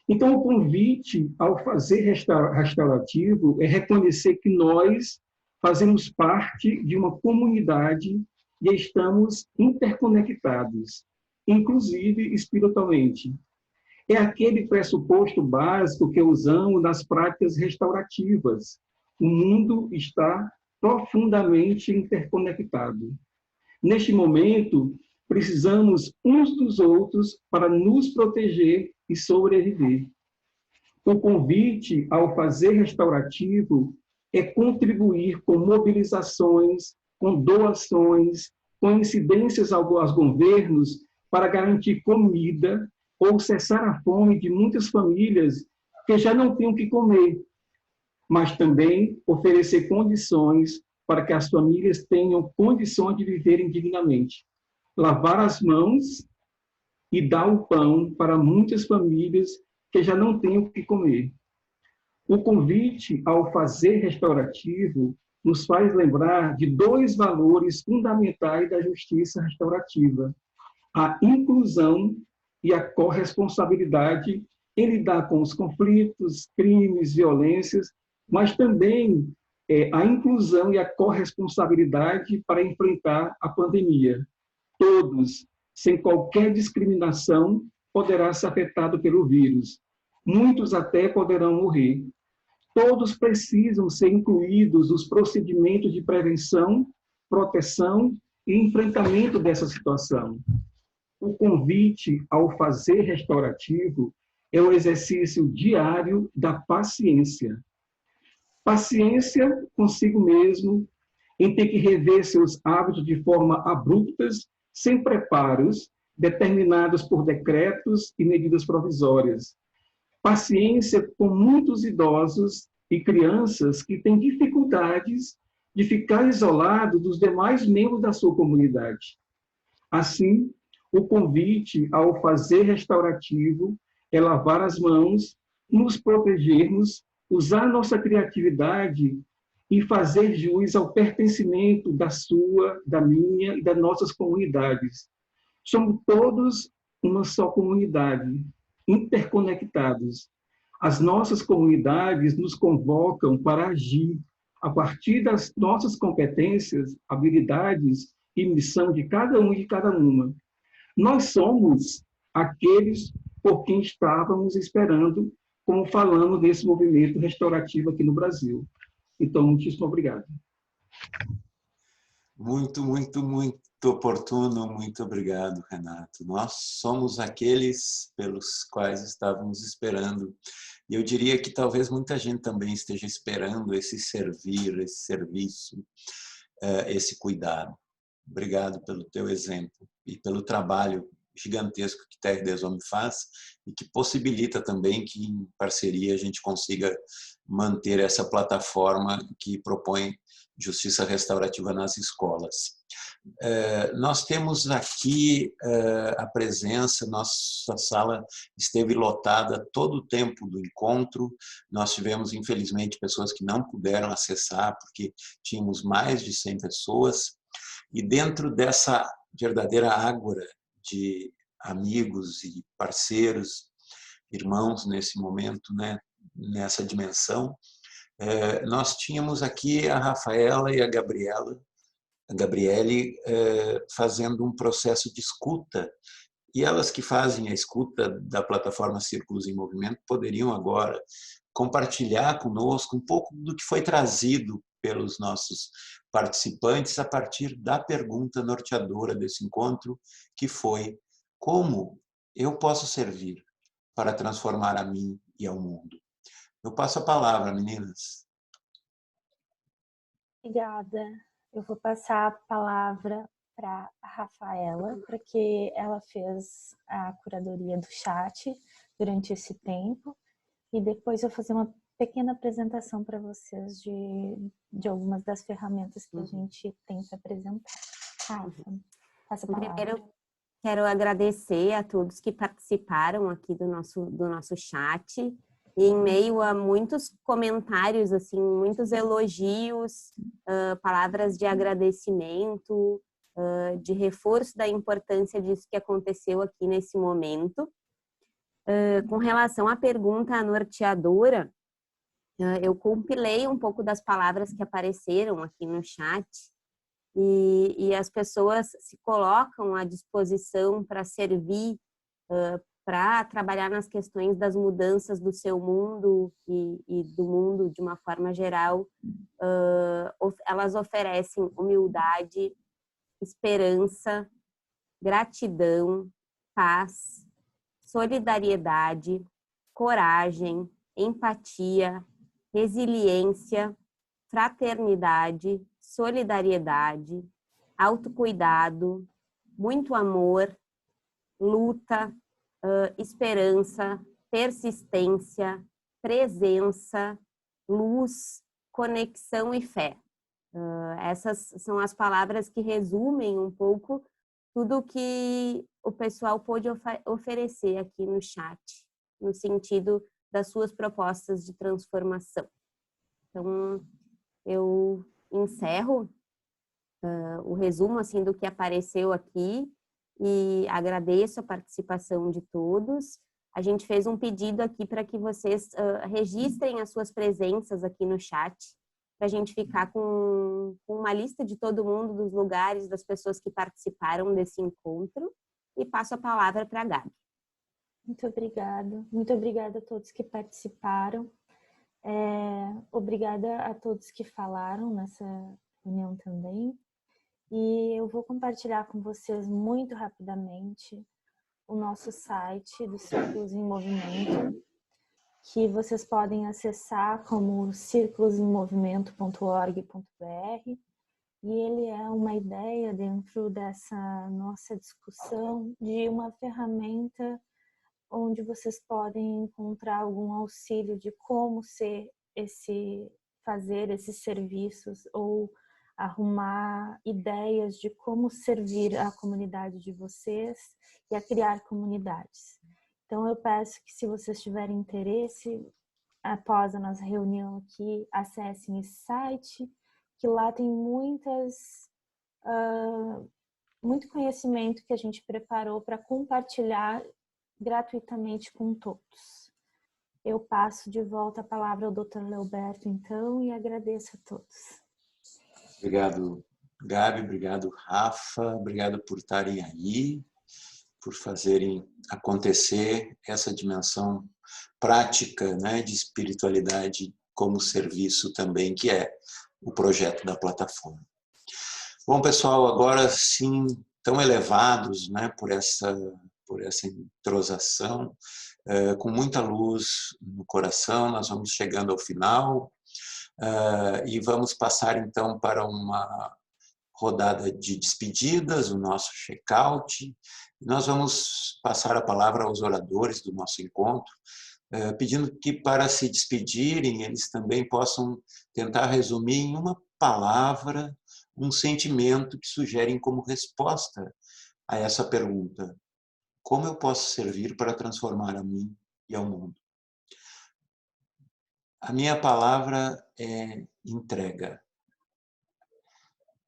Então, o convite ao fazer restaurativo é reconhecer que nós fazemos parte de uma comunidade e estamos interconectados, inclusive espiritualmente. É aquele pressuposto básico que usamos nas práticas restaurativas. O mundo está profundamente interconectado. Neste momento, precisamos uns dos outros para nos proteger e sobreviver. O convite ao fazer restaurativo é contribuir com mobilizações, com doações, com incidências aos governos para garantir comida ou cessar a fome de muitas famílias que já não têm o que comer, mas também oferecer condições para que as famílias tenham condições de viverem dignamente. Lavar as mãos e dar o pão para muitas famílias que já não têm o que comer. O convite ao fazer restaurativo nos faz lembrar de dois valores fundamentais da justiça restaurativa: a inclusão e a corresponsabilidade em lidar com os conflitos, crimes, violências, mas também a inclusão e a corresponsabilidade para enfrentar a pandemia. Todos, sem qualquer discriminação, poderão ser afetados pelo vírus. Muitos até poderão morrer. Todos precisam ser incluídos nos procedimentos de prevenção, proteção e enfrentamento dessa situação. O convite ao fazer restaurativo é o exercício diário da paciência. Paciência consigo mesmo, em ter que rever seus hábitos de forma abruptas, sem preparos, determinados por decretos e medidas provisórias. Paciência com muitos idosos e crianças que têm dificuldades de ficar isolados dos demais membros da sua comunidade. Assim, o convite ao fazer restaurativo é lavar as mãos, nos protegermos, usar nossa criatividade e fazer jus ao pertencimento da sua, da minha e das nossas comunidades. Somos todos uma só comunidade, interconectados. As nossas comunidades nos convocam para agir a partir das nossas competências, habilidades e missão de cada um e de cada uma. Nós somos aqueles por quem estávamos esperando, como falamos desse movimento restaurativo aqui no Brasil. Então, muitíssimo obrigado. Muito, muito, muito oportuno. Muito obrigado, Renato. Nós somos aqueles pelos quais estávamos esperando. E eu diria que talvez muita gente também esteja esperando esse servir, esse serviço, esse cuidado. Obrigado pelo teu exemplo e pelo trabalho gigantesco que Terre des Hommes faz e que possibilita também que, em parceria, a gente consiga manter essa plataforma que propõe justiça restaurativa nas escolas. Nós temos aqui a presença, nossa sala esteve lotada todo o tempo do encontro. Nós tivemos, infelizmente, pessoas que não puderam acessar, porque tínhamos mais de 100 pessoas. E dentro dessa verdadeira ágora de amigos e parceiros, irmãos nesse momento, né, nessa dimensão, nós tínhamos aqui a Rafaela e a Gabriele fazendo um processo de escuta, e elas que fazem a escuta da plataforma Círculos em Movimento poderiam agora compartilhar conosco um pouco do que foi trazido pelos nossos participantes a partir da pergunta norteadora desse encontro, que foi: como eu posso servir para transformar a mim e ao mundo? Eu passo a palavra, meninas. Obrigada. Eu vou passar a palavra para a Rafaela, porque ela fez a curadoria do chat durante esse tempo, e depois eu vou fazer uma pequena apresentação para vocês de algumas das ferramentas que a gente tenta apresentar. Rafa, passa a palavra. Primeiro, quero agradecer a todos que participaram aqui do nosso chat. E em meio a muitos comentários, assim, muitos elogios, palavras de agradecimento, de reforço da importância disso que aconteceu aqui nesse momento. Com relação à pergunta norteadora, eu compilei um pouco das palavras que apareceram aqui no chat e as pessoas se colocam à disposição para servir, para trabalhar nas questões das mudanças do seu mundo e do mundo de uma forma geral. Elas oferecem humildade, esperança, gratidão, paz, solidariedade, coragem, empatia, resiliência, fraternidade, solidariedade, autocuidado, muito amor, luta, esperança, persistência, presença, luz, conexão e fé. Essas são as palavras que resumem um pouco tudo que o pessoal pôde oferecer aqui no chat, no sentido das suas propostas de transformação. Então, eu encerro o resumo assim, do que apareceu aqui e agradeço a participação de todos. A gente fez um pedido aqui para que vocês registrem as suas presenças aqui no chat, para a gente ficar com uma lista de todo mundo, dos lugares, das pessoas que participaram desse encontro. E passo a palavra para a Gabi. Muito obrigada. Muito obrigada a todos que participaram. Obrigada a todos que falaram nessa reunião também. E eu vou compartilhar com vocês muito rapidamente o nosso site do Círculos em Movimento, que vocês podem acessar como circulosemmovimento.org.br. E ele é uma ideia dentro dessa nossa discussão de uma ferramenta onde vocês podem encontrar algum auxílio de como fazer esses serviços ou arrumar ideias de como servir a comunidade de vocês e a criar comunidades. Então eu peço que, se vocês tiverem interesse, após a nossa reunião aqui, acessem esse site, que lá tem muito conhecimento que a gente preparou para compartilhar gratuitamente com todos. Eu passo de volta a palavra ao Dr. Leoberto, então, e agradeço a todos. Obrigado, Gabi, obrigado, Rafa, obrigado por estarem aí, por fazerem acontecer essa dimensão prática, né, de espiritualidade como serviço também, que é o projeto da plataforma. Bom, pessoal, agora sim, tão elevados, né, por essa entrosação, com muita luz no coração, nós vamos chegando ao final e vamos passar então para uma rodada de despedidas, o nosso check-out. Nós vamos passar a palavra aos oradores do nosso encontro, pedindo que, para se despedirem, eles também possam tentar resumir em uma palavra um sentimento que sugerem como resposta a essa pergunta: como eu posso servir para transformar a mim e ao mundo? A minha palavra é entrega.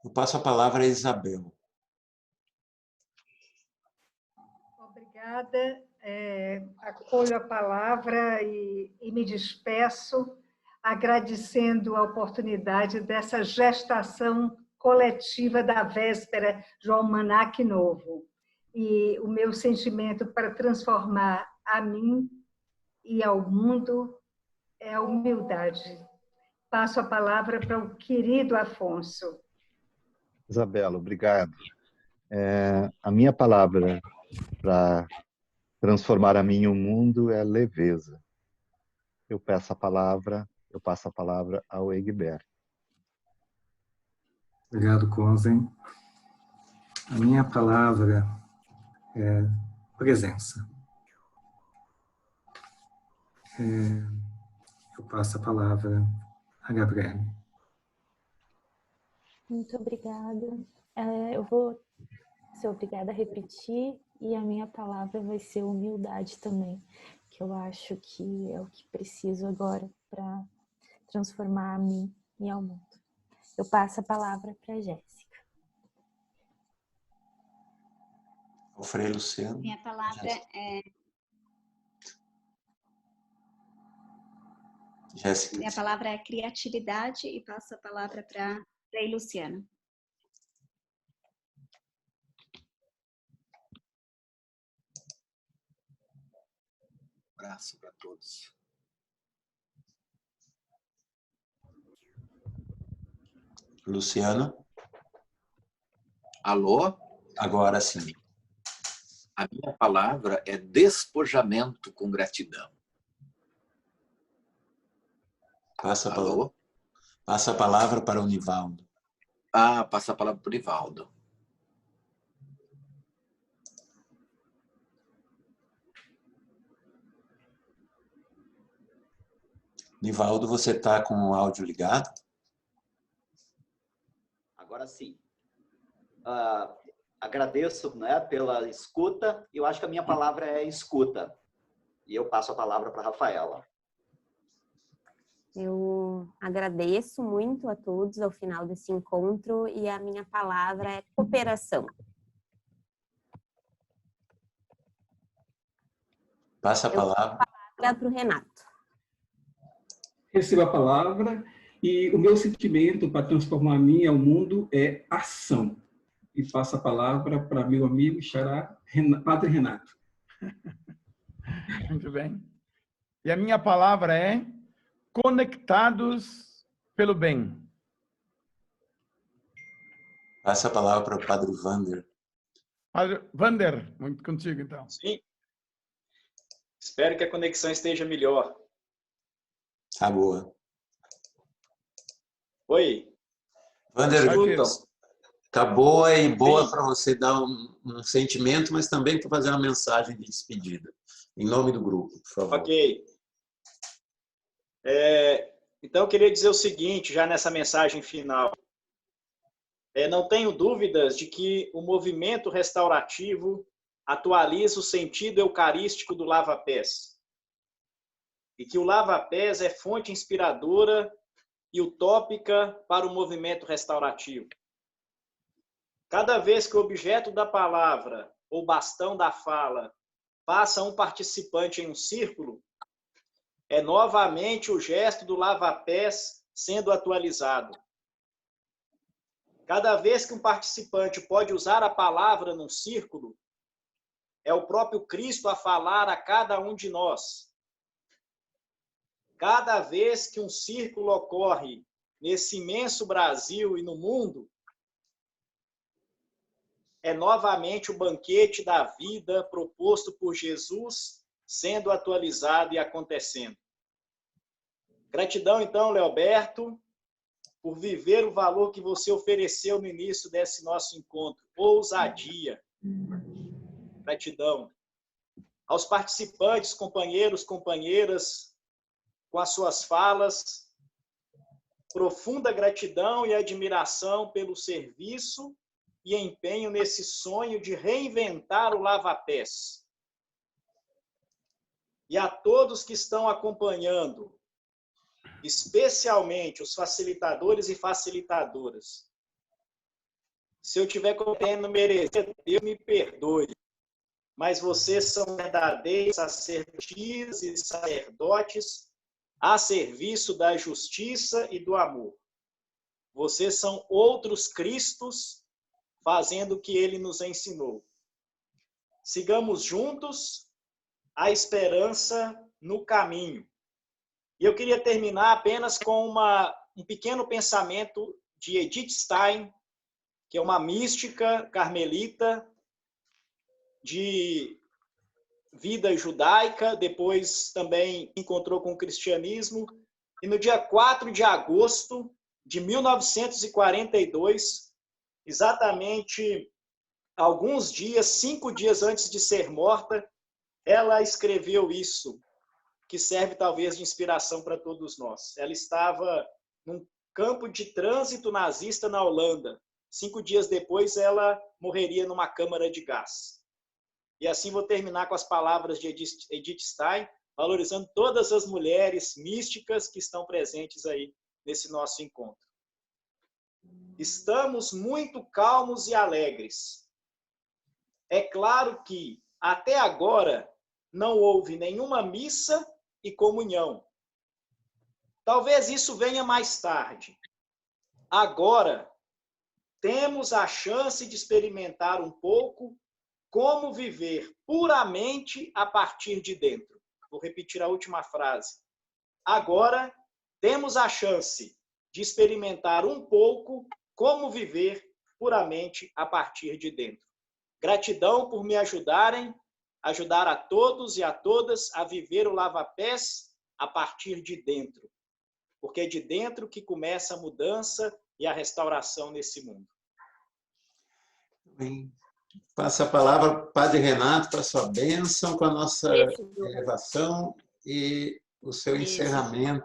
Eu passo a palavra a Isabel. Obrigada. Acolho a palavra e me despeço, agradecendo a oportunidade dessa gestação coletiva da véspera de um almanaque novo. E o meu sentimento para transformar a mim e ao mundo é a humildade. Passo a palavra para o querido Afonso. Isabela, obrigado. A minha palavra para transformar a mim e o mundo é leveza. Eu passo a palavra ao Egberto. Obrigado, Conzen. A minha palavra é presença. Eu passo a palavra a Gabriele. Muito obrigada. Eu vou ser obrigada a repetir, e a minha palavra vai ser humildade também, que eu acho que é o que preciso agora para transformar a mim e ao mundo. Eu passo a palavra para a Jéssica. O Frei Luciano. Minha palavra é... Jéssica. Minha palavra é criatividade e passo a palavra para Frei Luciano. Um abraço para todos. Luciano. Alô? Agora sim. A minha palavra é despojamento com gratidão. Passa a palavra para o Nivaldo. Passa a palavra para o Nivaldo. Nivaldo, você está com o áudio ligado? Agora sim. Agradeço, né, pela escuta. Eu acho que a minha palavra é escuta. E eu passo a palavra para a Rafaela. Eu agradeço muito a todos ao final desse encontro e a minha palavra é cooperação. Passa a palavra. Para o Renato. Recebo a palavra e o meu sentimento para transformar a mim e ao mundo é ação. E passo a palavra para meu amigo xará, Padre Renato. Muito bem. E a minha palavra é conectados pelo bem. Passa a palavra para o Padre Wander. Padre Wander, muito contigo então. Sim. Espero que a conexão esteja melhor. Tá boa. Oi. Wander, tá boa e boa para você dar um sentimento, mas também para fazer uma mensagem de despedida. Em nome do grupo, por favor. Ok. Então, eu queria dizer o seguinte, já nessa mensagem final. Não tenho dúvidas de que o movimento restaurativo atualiza o sentido eucarístico do lava-pés. E que o lava-pés é fonte inspiradora e utópica para o movimento restaurativo. Cada vez que o objeto da palavra ou bastão da fala passa um participante em um círculo, é novamente o gesto do lava-pés sendo atualizado. Cada vez que um participante pode usar a palavra num círculo, é o próprio Cristo a falar a cada um de nós. Cada vez que um círculo ocorre nesse imenso Brasil e no mundo, é novamente o banquete da vida proposto por Jesus sendo atualizado e acontecendo. Gratidão, então, Leoberto, por viver o valor que você ofereceu no início desse nosso encontro. Ousadia. Gratidão. Aos participantes, companheiros, companheiras, com as suas falas, profunda gratidão e admiração pelo serviço e empenho nesse sonho de reinventar o lava-pés. E a todos que estão acompanhando, especialmente os facilitadores e facilitadoras. Se eu tiver cometendo merecer, Deus me perdoe. Mas vocês são verdadeiros sacerdotisas e sacerdotes a serviço da justiça e do amor. Vocês são outros Cristos fazendo o que ele nos ensinou. Sigamos juntos a esperança no caminho. E eu queria terminar apenas com um pequeno pensamento de Edith Stein, que é uma mística carmelita de vida judaica, depois também encontrou com o cristianismo. E no dia 4 de agosto de 1942, exatamente alguns dias, 5 dias antes de ser morta, ela escreveu isso, que serve talvez de inspiração para todos nós. Ela estava num campo de trânsito nazista na Holanda. 5 dias depois, ela morreria numa câmara de gás. E assim vou terminar com as palavras de Edith Stein, valorizando todas as mulheres místicas que estão presentes aí nesse nosso encontro. Estamos muito calmos e alegres. É claro que, até agora, não houve nenhuma missa e comunhão. Talvez isso venha mais tarde. Agora, temos a chance de experimentar um pouco como viver puramente a partir de dentro. Vou repetir a última frase. Agora, temos a chance de experimentar um pouco como viver puramente a partir de dentro. Gratidão por me ajudarem, ajudar a todos e a todas a viver o lava-pés a partir de dentro. Porque é de dentro que começa a mudança e a restauração nesse mundo. Bem, passa a palavra, Padre Renato, para a sua bênção, com a nossa elevação e o seu encerramento.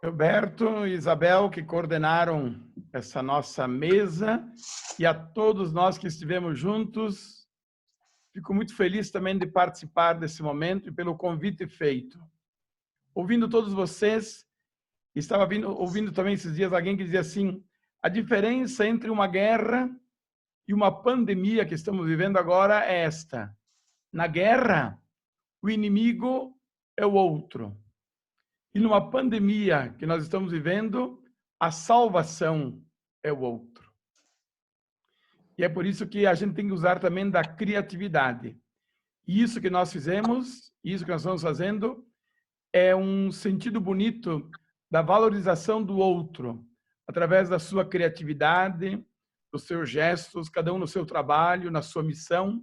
Roberto e Isabel, que coordenaram essa nossa mesa, e a todos nós que estivemos juntos. Fico muito feliz também de participar desse momento e pelo convite feito. Ouvindo todos vocês, estava ouvindo também esses dias alguém que dizia assim, a diferença entre uma guerra e uma pandemia que estamos vivendo agora é esta. Na guerra, o inimigo é o outro. E numa pandemia que nós estamos vivendo, a salvação é o outro. E é por isso que a gente tem que usar também da criatividade. E isso que nós fizemos, isso que nós estamos fazendo, é um sentido bonito da valorização do outro, através da sua criatividade, dos seus gestos, cada um no seu trabalho, na sua missão,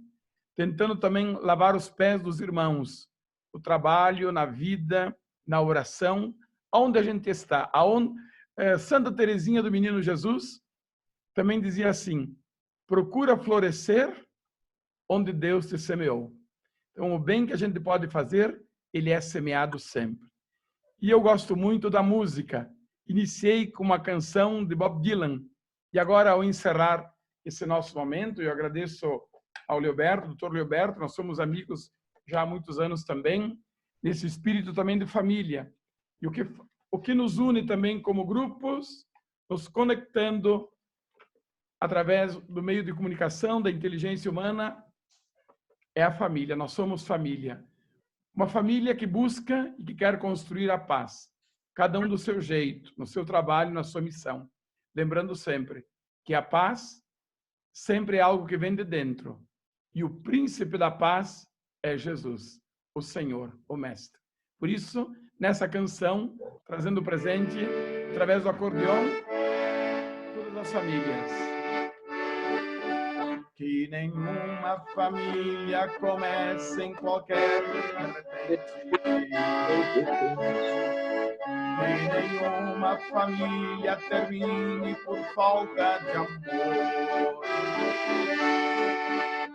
tentando também lavar os pés dos irmãos, o trabalho, na vida, na oração, onde a gente está. Santa Teresinha do Menino Jesus também dizia assim, procura florescer onde Deus te semeou. Então, o bem que a gente pode fazer, ele é semeado sempre. E eu gosto muito da música. Iniciei com uma canção de Bob Dylan. E agora, ao encerrar esse nosso momento, eu agradeço ao Leoberto, doutor Leoberto, nós somos amigos já há muitos anos também, nesse espírito também de família. E o que nos une também como grupos, nos conectando através do meio de comunicação, da inteligência humana, é a família. Nós somos família. Uma família que busca e que quer construir a paz. Cada um do seu jeito, no seu trabalho, na sua missão. Lembrando sempre que a paz sempre é algo que vem de dentro. E o príncipe da paz é Jesus. o Senhor, o Mestre. Por isso, nessa canção, trazendo o presente, através do acordeão, todas as famílias. Que nenhuma família comece em qualquer repente. Que nenhuma família termine por falta de amor.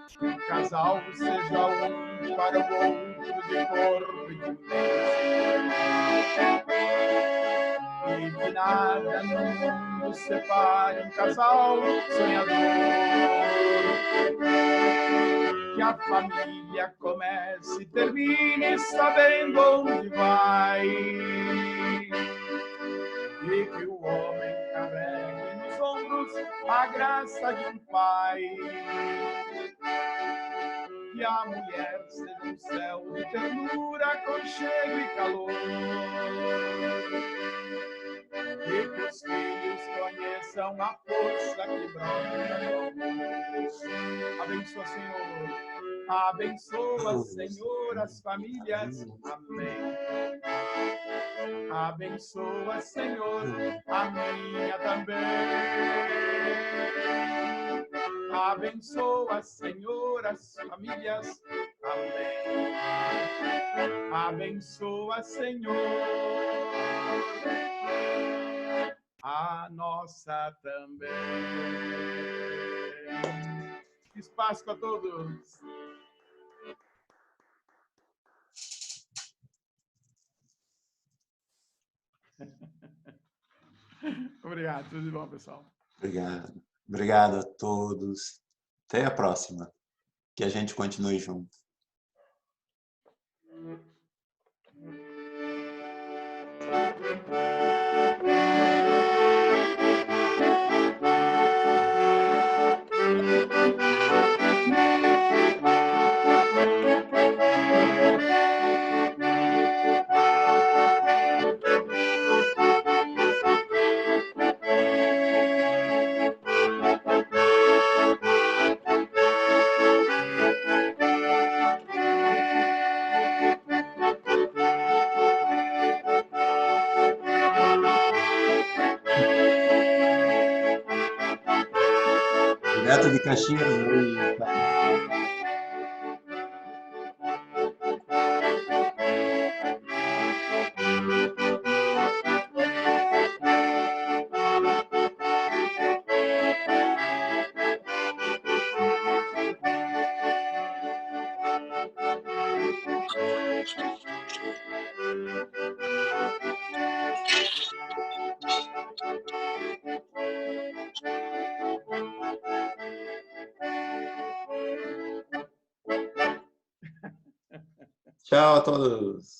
Que um casal seja um para o outro de corpo e de mente. E que nada no mundo separe um casal sonhador. Que a família comece e termine sabendo onde vai. E que o homem carregue nos ombros a graça de um pai. Que a mulher seja um céu de ternura, aconchego e calor. E que os filhos conheçam a força que brota do amor. Abençoa, Senhor. Abençoa, Senhor, as famílias. Amém. Abençoa, Senhor, a minha também. Abençoa, Senhor, as famílias. Amém. Abençoa, Senhor, a nossa também. Espaço para todos. Obrigado, tudo de bom, pessoal. Obrigado. Obrigado a todos. Até a próxima. Que a gente continue junto. Direto de Caxias. Tchau a todos.